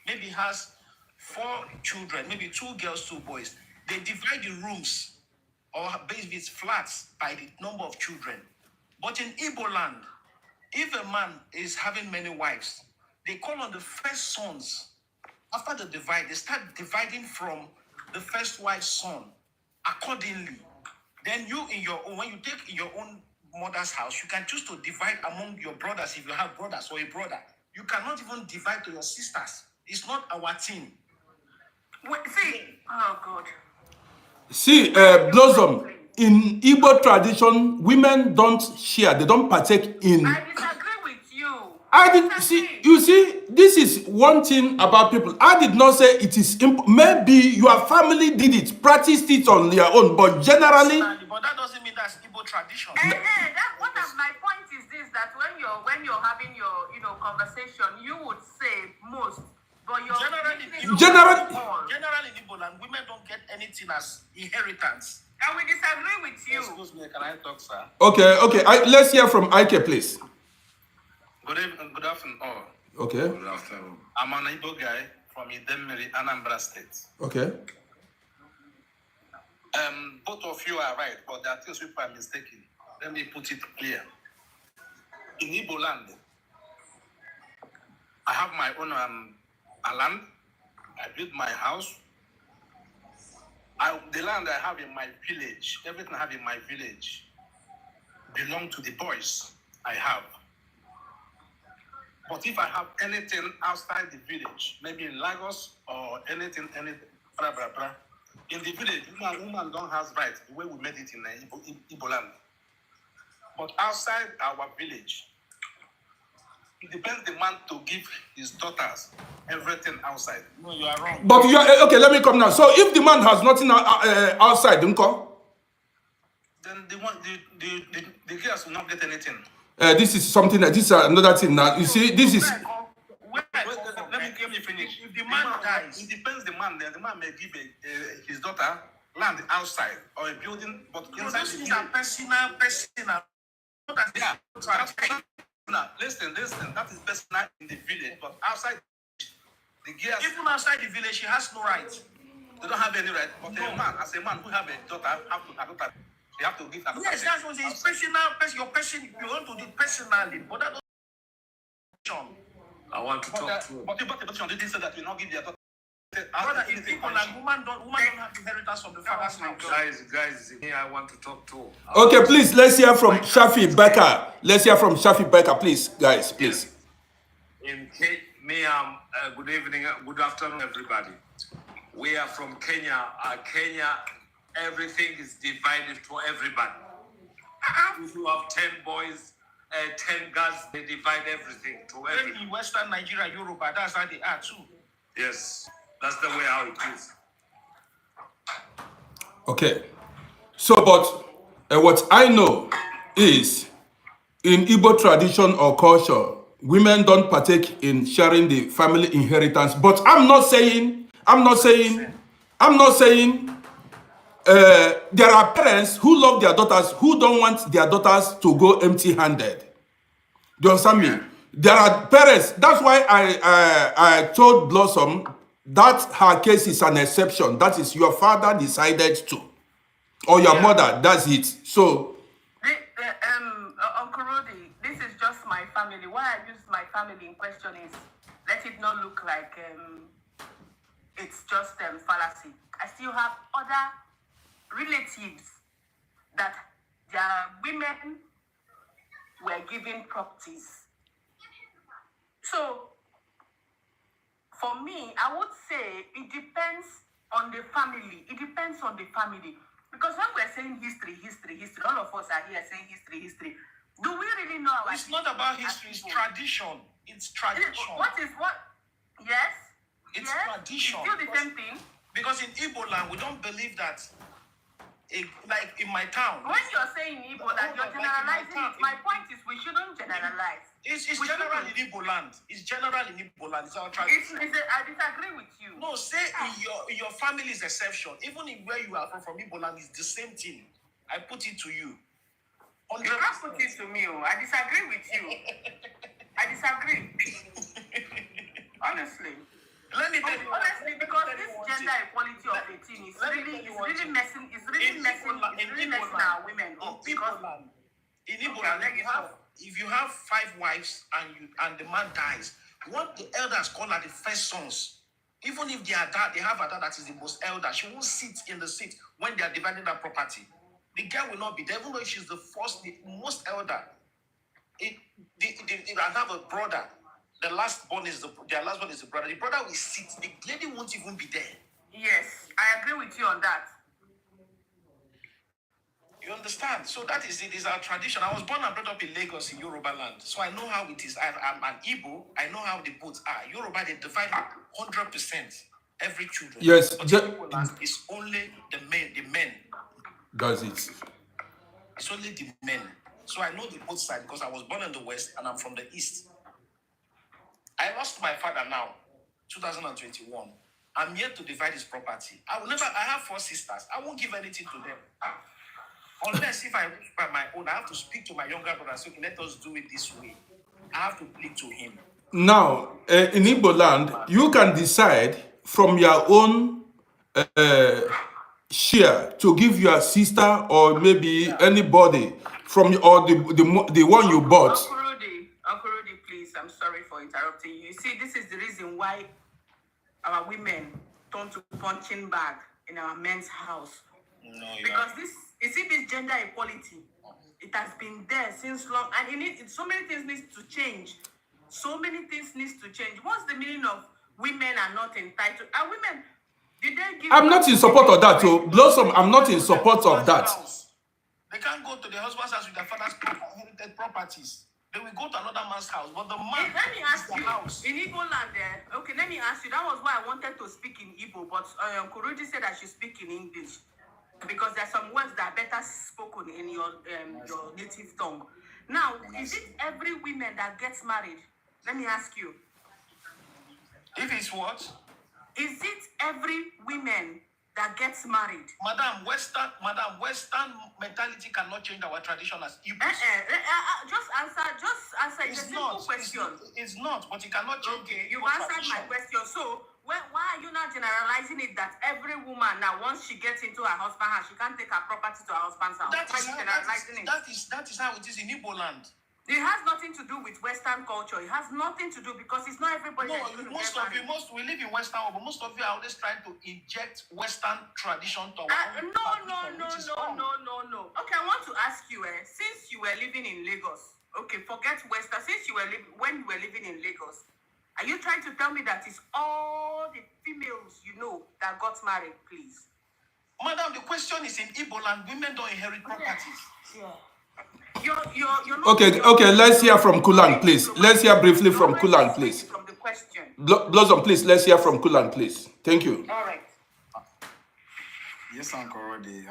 maybe has 4 children, maybe 2 girls, 2 boys, they divide the rooms or basically it's flats by the number of children. But in Igbo land, if a man is having many wives, they call on the first sons. After the divide, they start dividing from the first wife's son accordingly. Then you in your own, when you take in your own mother's house, you can choose to divide among your brothers if you have brothers or a brother. You cannot even divide to your sisters. It's not our thing. Wait, see, oh God. See, Blossom, in Igbo tradition, women don't share. They don't partake in. I disagree with you. You see, this is one thing about people. I did not say it is maybe your family did it, practiced it on their own, but generally. But that doesn't mean that's Igbo tradition. My point is this: that when you're having your conversation, you would say most, but generally in Igbo land, women don't get anything as inheritance. And we disagree with you. Excuse me, can I talk, sir? Okay. Let's hear from Ike, please. Good evening, good afternoon, all. Okay. Good afternoon. I'm an Igbo guy from Idemili, Anambra State. Okay. Both of you are right, but there are things which are mistaken. Let me put it clear. In Igbo land, I have my own land. I built my house. The land I have in my village, everything I have in my village, belong to the boys I have. But if I have anything outside the village, maybe in Lagos or anything, blah, blah, blah, in the village, woman don't have rights the way we made it in Igbo land. But outside our village, it depends the man to give his daughters everything outside. No, you are wrong. But you are, okay, let me come now. So if the man has nothing outside, don't come. Then the girls will not get anything. This is something that this is another thing now. You see, this is. Let me finish. If the man dies, it depends the man. The man may give his daughter land outside or a building, but inside those the things are personal. Yeah. Now, listen. That is personal in the village, but outside the girls, Even outside the village, she has no right. they don't have any right. But a man, as a man who have a daughter, they have to give her daughter. Yes, that's what it's personal. Your person, you want to do it personally, but that doesn't. I want to talk to. But the petition didn't say that you not give their daughter. Brother, if people like woman don't have inheritance from the father's house. Guys, I want to talk to. Okay, please, let's hear from Shafi Becker. Let's hear from Shafi Becker, please, guys, please. Good evening, good afternoon, everybody. We are from Kenya. Kenya, everything is divided to everybody. If you have 10 boys, 10 girls, they divide everything to everybody. In Western Nigeria, Yoruba, that's how they are too. Yes, that's the way how it is. Okay. So, but what I know is in Igbo tradition or culture, women don't partake in sharing the family inheritance. But I'm not saying there are parents who love their daughters who don't want their daughters to go empty-handed. Do you understand me? There are parents. That's why I told Blossom that her case is an exception. That is, your father decided to, or your mother. That's it. So, Uncle Rudy, this is just my family. Why I use my family in question is let it not look like it's just fallacy. I still have other relatives that their women were given properties. So, for me, I would say it depends on the family. It depends on the family. Because when we're saying history, all of us are here saying history. Do we really know our It's not about history, it's tradition. It's tradition. Yes? It's yes? tradition. It's still the same thing. Because in Igbo land, we don't believe that. Like in my town. When you're saying Igbo land, you're generalizing it. My point is we shouldn't generalize. It's general in Igbo land. It's general in Igbo land. It's our tradition. I disagree with you. No, say in your family's exception. Even in where you are from Igbo land, it's the same thing. I put it to you. You can't put it to me. I disagree with you. I disagree. Honestly. Let me tell you. Honestly, because this gender equality of the team is really messing our women up. In Igbo land, if you have 5 wives and the man dies, what the elders call are the first sons. Even if they have a dad that is the most elder, she won't sit in the seat when they are dividing that property. The girl will not be there, even though she's the most elder. They have a brother. Their last born is the brother. The brother will sit. The lady won't even be there. Yes, I agree with you on that. You understand? So that is it. Is our tradition. I was born and brought up in Lagos in Yoruba land, so I know how it is. I'm an Igbo. I know how the boats are. Yoruba, they divide 100% every children. yes, But Igbo land is only the men. Does it? It's only the men. So I know the both sides because I was born in the West and I'm from the East. I lost my father now, 2021. I'm yet to divide his property. I have 4 sisters. I won't give anything to them. Unless if I wish by my own, I have to speak to my younger brother and say, okay, let us do it this way. I have to plead to him. Now, in Igbo land, you can decide from your own share to give your sister or maybe anybody from the one you bought. Uncle Rudy, please, I'm sorry for interrupting you. You see, this is the reason why our women turn to punching bag in our men's house. No, because this gender equality, it has been there since long, and so many things need to change. So many things needs to change. What's the meaning of women are not entitled? Are women? Did they give? I'm not in support of that. So Blossom, I'm not in support of that. They can't go to their husband's house with their father's inherited properties. They will go to another man's house, but the man Let me ask is the you, house. in Igbo land there, okay, let me ask you, that was why I wanted to speak in Igbo, but Kuruji said I should speak in English, because there's some words that are better spoken in your native tongue. Now, is it every woman that gets married? Let me ask you. If it's what? Is it every woman that gets married? Madam, Western mentality cannot change our tradition as Igbos. Just answer. It's a simple question. It's not, but you cannot change. Okay, you've answered my question. So, why are you not generalizing it that every woman now, once she gets into her husband's house, she can't take her property to her husband's house? That is how it is in Igbo land. It has nothing to do with Western culture. It has nothing to do, because it's not everybody. No, we live in Western world, but most of you are always trying to inject Western tradition to our No. Okay, I want to ask you, since you were living in Lagos, okay, forget Western, since when you were living in Lagos, are you trying to tell me that it's all the females you know that got married, please? Madam, the question is in Igbo land, women don't inherit properties. Yeah. You're not, Okay, let's hear from Kulan, please. Let's hear briefly from Kulan, please. From the question. Blossom, please, let's hear from Kulan, please. Thank you. All right. Yes, Uncle Roddy.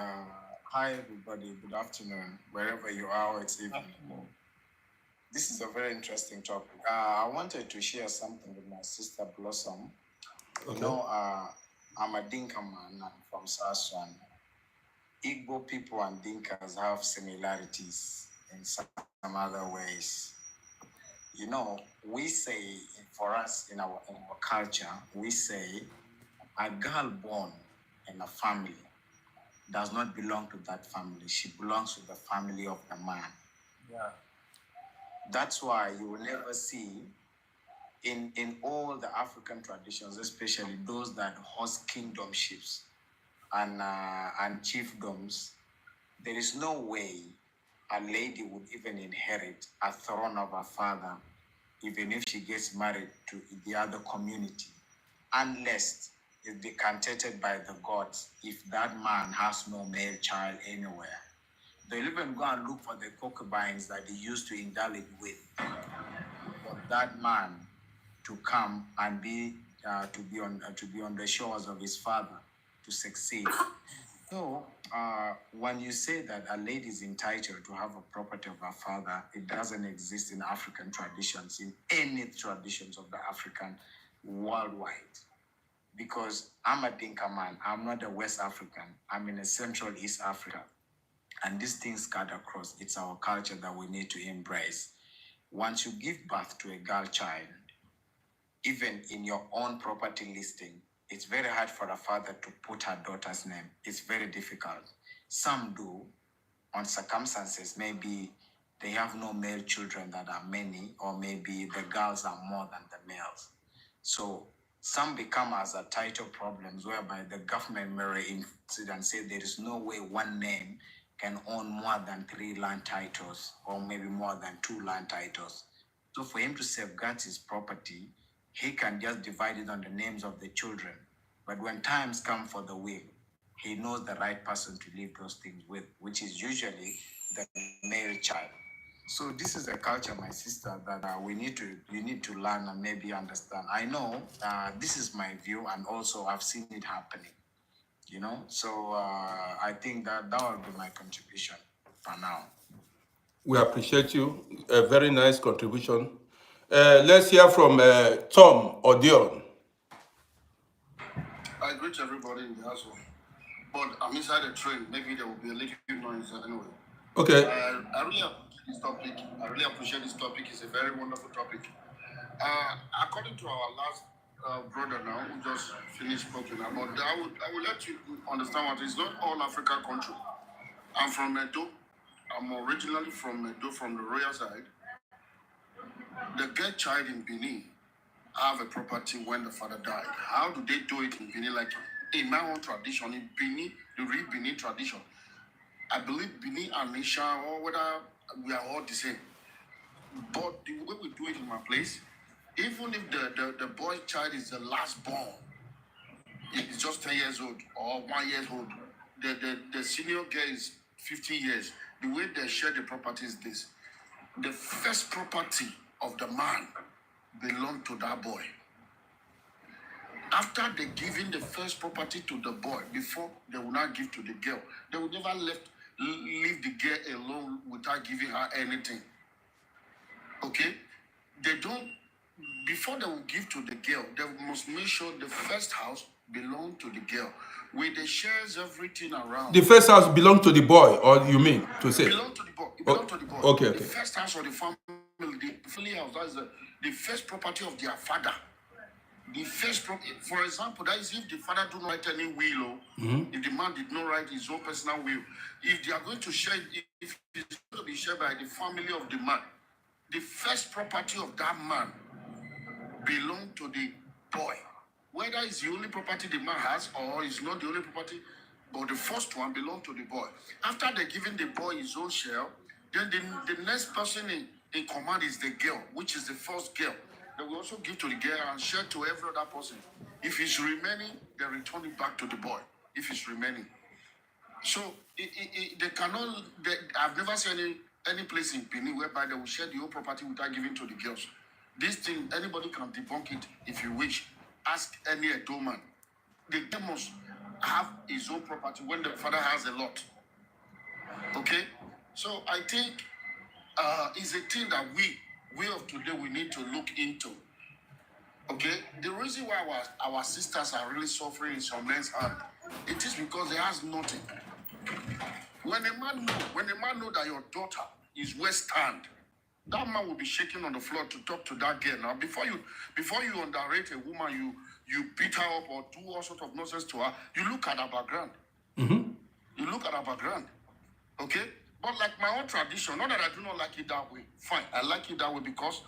Hi, everybody. Good afternoon, wherever you are. It's evening. This is a very interesting topic. I wanted to share something with my sister Blossom. Okay. You know, I'm a Dinka man. I'm from Saswan. Igbo people and Dinkas have similarities in some other ways. You know, we say, for us in our culture, we say a girl born in a family does not belong to that family. She belongs to the family of the man. Yeah. That's why you will never see in all the African traditions, especially those that host kingdomships and chiefdoms, there is no way a lady would even inherit a throne of her father, even if she gets married to the other community, unless it's decanted by the gods. If that man has no male child anywhere, they'll even go and look for the concubines that he used to indulge with, for that man to come and be on the shores of his father to succeed. So, when you say that a lady is entitled to have a property of her father, it doesn't exist in African traditions, in any traditions of the African worldwide. Because I'm a Dinka man, I'm not a West African, I'm in a Central East Africa. And these things cut across. It's our culture that we need to embrace. Once you give birth to a girl child, even in your own property listing, it's very hard for a father to put her daughter's name. It's very difficult. Some do, on circumstances, maybe they have no male children that are many, or maybe the girls are more than the males. So some become as a title problems, whereby the government may reinforce and say there is no way one name can own more than 3 land titles, or maybe more than 2 land titles. So for him to safeguard his property, he can just divide it on the names of the children. But when times come for the will, he knows the right person to leave those things with, which is usually the male child. So this is a culture, my sister, that you need to learn and maybe understand. I know this is my view, and also I've seen it happening. You know, so I think that will be my contribution for now. We appreciate you. A very nice contribution. Let's hear from Tom Odion. I greet everybody in the household, but I'm inside a train. Maybe there will be a little noise anyway. Okay. I really appreciate this topic. It's a very wonderful topic. According to our last brother now, who just finished speaking about that, I will let you understand what it's not all African country. I'm from Edo. I'm originally from Edo, from the royal side. The girl child in Benin have a property when the father died. How do they do it in Benin? Like in my own tradition, in Benin, the real Benin tradition, I believe Benin and Nisha, or whether we are all the same. But the way we do it in my place, even if the boy child is the last born, he's just 10 years old or 1 year old, the senior girl is 15 years. The way they share the property is this: the first property of the man belong to that boy. After they giving the first property to the boy, before they will not give to the girl, they will never leave the girl alone without giving her anything. Okay? They don't, before they will give to the girl, they must make sure the first house belong to the girl, where they shares everything around. The first house belong to the boy, or you mean to say? Belong to the boy. It belong to the boy. Okay, The okay. first house of the family, the family house, that is the first property of their father. The first property, for example, that is if the father do not write any will, if the man did not write his own personal will, if they are going to share, if it's going to be shared by the family of the man, the first property of that man belong to the boy. Whether it's the only property the man has or it's not the only property, but the first one belong to the boy. After they're giving the boy his own share, then the next person in command is the girl, which is the first girl. They will also give to the girl and share to every other person. If it's remaining, they return it back to the boy. If it's remaining. So they cannot. I've never seen any place in Benin whereby they will share the whole property without giving to the girls. This thing, anybody can debunk it if you wish. Ask any Edo man. The girl must have his own property when the father has a lot. Okay? So I think it's a thing that we of today, we need to look into. Okay? The reason why our sisters are really suffering in some men's hand, it is because they has nothing. When a man know that your daughter is well stand, that man will be shaking on the floor to talk to that girl. Now, before you underrate a woman, you beat her up or do all sort of nonsense to her, you look at her background. You look at her background. Okay? But like my own tradition, not that I do not like it that way. Fine, I like it that way because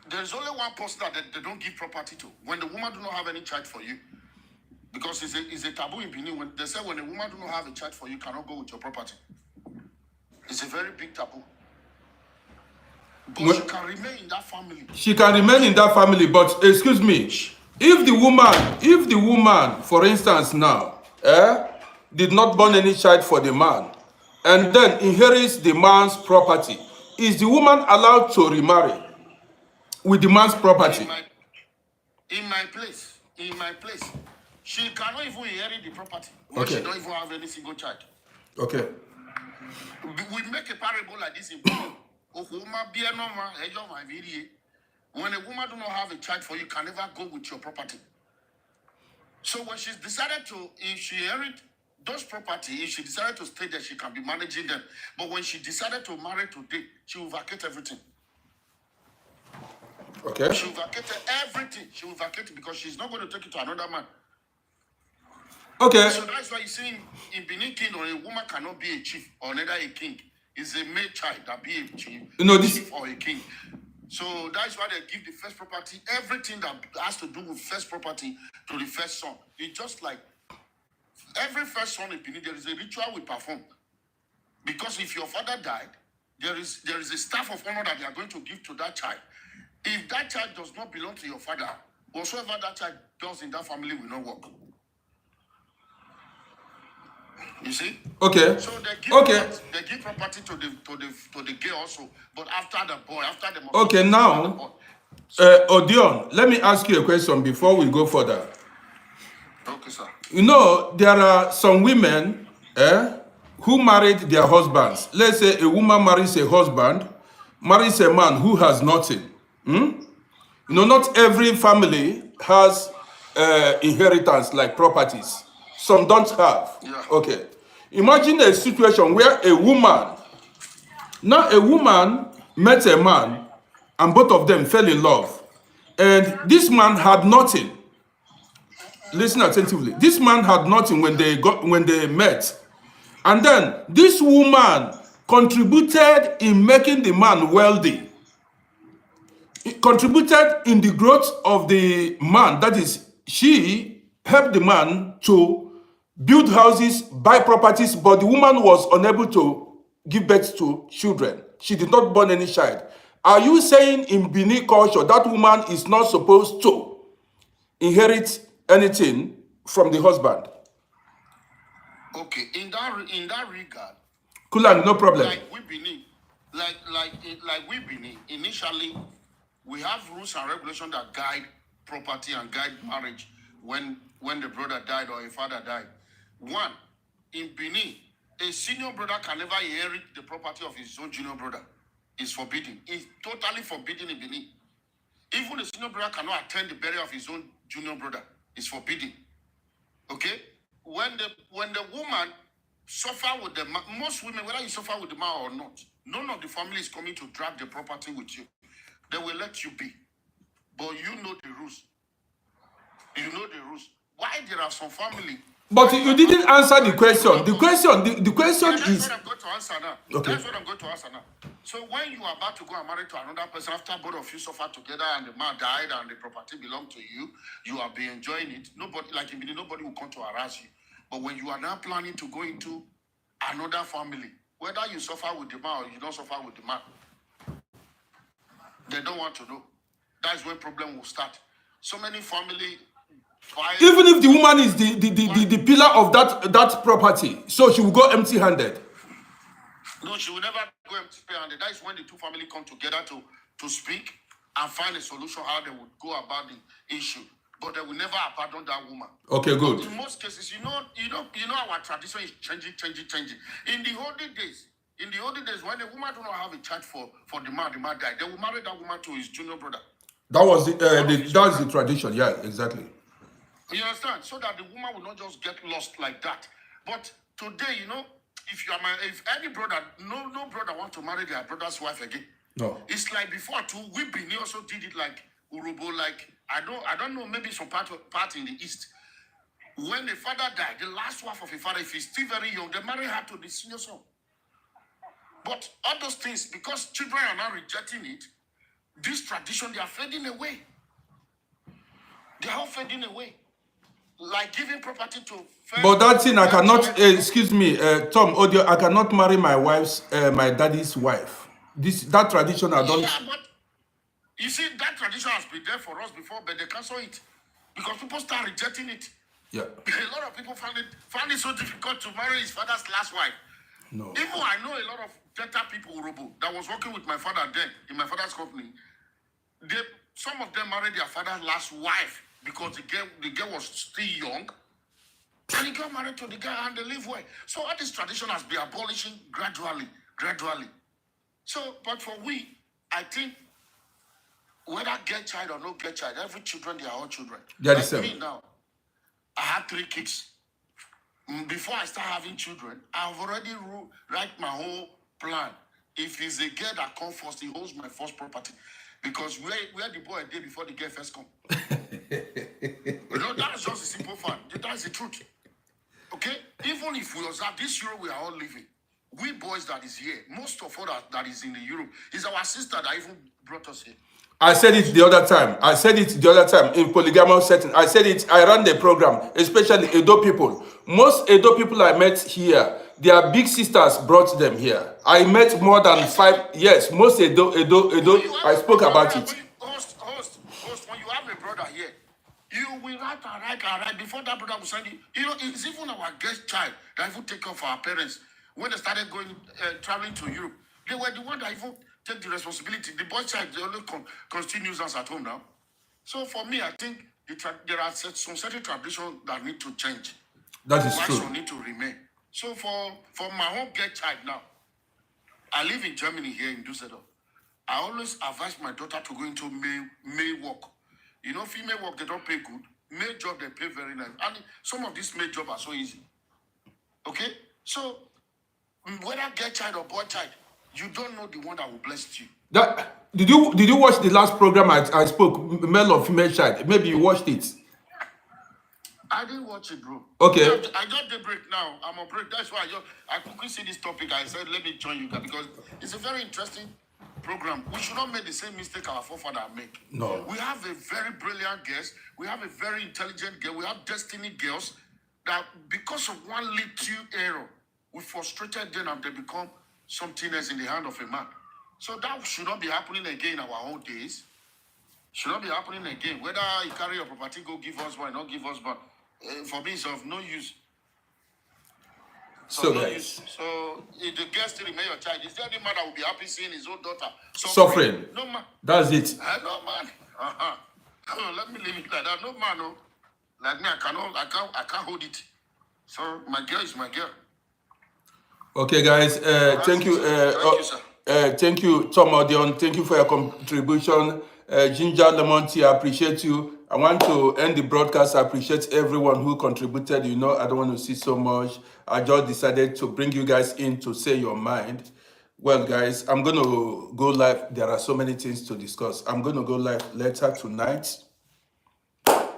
there's only one person that they don't give property to. When the woman do not have any child for you, because it's a taboo in Benin. When they say when a woman do not have a child for you, cannot go with your property. It's a very big taboo. But she can remain in that family. She can remain in that family, but excuse me, if the woman, for instance now, did not born any child for the man, and then inherits the man's property, is the woman allowed to remarry with the man's property? In my place, she cannot even inherit the property when she don't even have any single child. Okay. We make a parable like this in when a woman do not have a child for you, can never go with your property. So when she's decided to, if she inherit those property, if she decided to stay there, she can be managing them. But when she decided to marry today, she will vacate everything. Okay. She will vacate everything. She will vacate it because she's not going to take it to another man. Okay. So that's why you see in Benin Kingdom, a woman cannot be a chief or neither a king. It's a male child that be a chief, chief or a king. So that's why they give the first property, everything that has to do with first property to the first son. It's just like every first son in Benin, there is a ritual we perform. Because if your father died, there is a staff of honor that they are going to give to that child. If that child does not belong to your father, whatsoever that child does in that family will not work. You see? Okay. So they give property to the girl also, but after the boy, after the okay, now Odion, let me ask you a question before we go further. Okay, sir. You know, there are some women who married their husbands. Let's say a woman marries a husband, marries a man who has nothing. You know, not every family has inheritance like properties. Some don't have. Yeah. Okay. Imagine a situation where a woman met a man and both of them fell in love. And this man had nothing. Listen attentively. This man had nothing when they met. And then this woman contributed in making the man wealthy. It contributed in the growth of the man. That is, she helped the man to build houses, buy properties, but the woman was unable to give birth to children. She did not born any child. Are you saying in Bini culture that woman is not supposed to inherit anything from the husband? Okay, in that regard, Kulang, no problem. like we Benin, initially we have rules and regulations that guide property and guide marriage when the brother died or a father died. One, in Benin, a senior brother can never inherit the property of his own junior brother. It's forbidden. It's totally forbidden in Benin. Even a senior brother cannot attend the burial of his own junior brother. It's forbidden. Okay? When the woman suffer with the man, most women, whether you suffer with the man or not, none of the family is coming to drag the property with you. They will let you be. But you know the rules. You know the rules. Why there are some family. But you didn't answer the question. The question That's is... what I'm going to answer now. Okay. That's what I'm going to answer now. So when you are about to go and marry to another person, after both of you suffer together and the man died and the property belonged to you, you have been enjoying it. Nobody, like in Benin, nobody will come to harass you. But when you are now planning to go into another family, whether you suffer with the man or you don't suffer with the man, they don't want to know. That's when problem will start. So many family fight. Even if the woman is the pillar of that property, so she will go empty-handed. No, she will never go empty-handed. That is when the two families come together to speak and find a solution how they would go about the issue. But they will never abandon that woman. Okay, good. But in most cases, you know, our tradition is changing. In the olden days, when a woman do not have a child for the man died, they will marry that woman to his junior brother. That was that's the tradition. Yeah, exactly. You understand? So that the woman will not just get lost like that. But today, if any brother, no brother want to marry their brother's wife again. No. It's like before too. We Benin also did it like Urobo, like I don't know, maybe some part in the east. When the father died, the last wife of a father, if he's still very young, they marry her to the senior son. But all those things, because children are now rejecting it, this tradition, they are fading away. They are all fading away. Like giving property to... But that thing, I cannot, excuse me, Tom, Audio, I cannot marry my my daddy's wife. That tradition, I don't... Yeah, but you see, that tradition has been there for us before, but they cancel it. Because people start rejecting it. Yeah. A lot of people found it so difficult to marry his father's last wife. No. Even I know a lot of better people, Robo, that was working with my father then, in my father's company. Some of them married their father's last wife because the girl was still young. And he got married to the guy and they live well. So all this tradition has been abolishing gradually. So, but for we, I think, whether get child or no get child, every children, they are all children. They are the like same. Me now, I have 3 kids. Before I start having children, I've already write my whole plan. If it's a girl that comes first, he holds my first property. Because where the boy a day before the girl first come. That's just a simple fact. That's the truth. Okay? Even if we observe this Europe we are all living, we boys that is here, most of all that is in the Europe, is our sister that even brought us here. I said it the other time. In polygamous setting. I said it, I ran the program, especially Edo people. Most Edo people I met here, their big sisters brought them here. I met more than 5, yes, most Edo, I spoke about it. Host, when you have a brother here, you will write. Before that brother will send you, it's even our guest child that even take care of our parents. When they started traveling to Europe, they were the one that even take the responsibility. The boy child, they only constitute nuisance at home now. So for me, I think there are some certain traditions that need to change. That is true. Some need to remain. So for my own get child now, I live in Germany here in Düsseldorf. I always advise my daughter to go into male work. Female work, they don't pay good. Male job, they pay very nice. And some of these male jobs are so easy. Okay? So, whether get child or boy child, you don't know the one that will bless you. Did you watch the last program I spoke, male or female child? Maybe you watched it. I didn't watch it, bro. Okay. I got the break now. I'm on break. That's why I quickly see this topic. I said, let me join you guys because it's a very interesting program. We should not make the same mistake our forefathers make. No. We have a very brilliant guest. We have a very intelligent girl. We have destiny girls that because of one little error, we frustrated them and they become something else in the hand of a man. So that should not be happening again in our own days. Should not be happening again. Whether you carry your property, go give us one, not give us one. For me, it's of no use. So No guys, use. So if the girl still remain your child, is there any man that will be happy seeing his own daughter suffering. No man. That's it. No man. Let me leave it like that. No man, no. Like me, I can't hold it. So my girl is my girl. Okay, guys. Thank you. Thank you, sir. Thank you, Tom Odion. Thank you for your contribution. Ginger Lemon Tea, I appreciate you. I want to end the broadcast. I appreciate everyone who contributed. You know, I don't want to see so much. I just decided to bring you guys in to say your mind. Well, guys, I'm going to go live. There are so many things to discuss. I'm going to go live later tonight.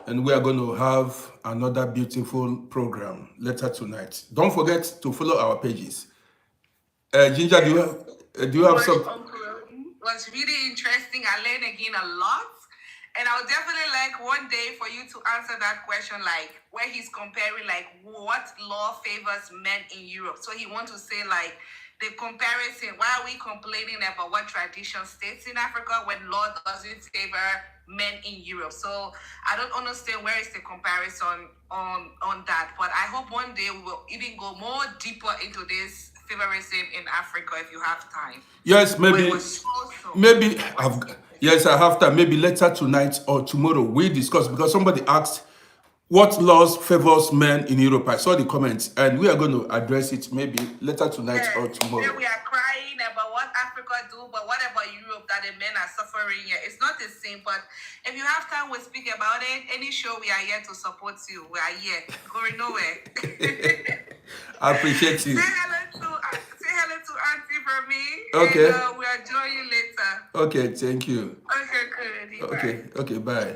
And we are going to have another beautiful program later tonight. Don't forget to follow our pages. Ginger, do you have some? It was really interesting. I learned again a lot. And I would definitely like one day for you to answer that question, like where he's comparing like what law favors men in Europe. So he wants to say like the comparison, why are we complaining about what tradition states in Africa when law doesn't favor men in Europe? So I don't understand where is the comparison on that. But I hope one day we will even go more deeper into this favorism in Africa if you have time. Yes, maybe. Yes, I have time. Maybe later tonight or tomorrow we discuss, because somebody asked what laws favors men in Europe. I saw the comments and we are going to address it maybe later tonight or tomorrow. Here we are crying about what Africa do, but what about Europe that the men are suffering here? It's not the same, but if you have time, we'll speak about it. Any show, we are here to support you. We are here. Going nowhere. I appreciate you. Say hello to Auntie for me. Okay. And we'll join you later. Okay, thank you. Okay, good. Okay, bye.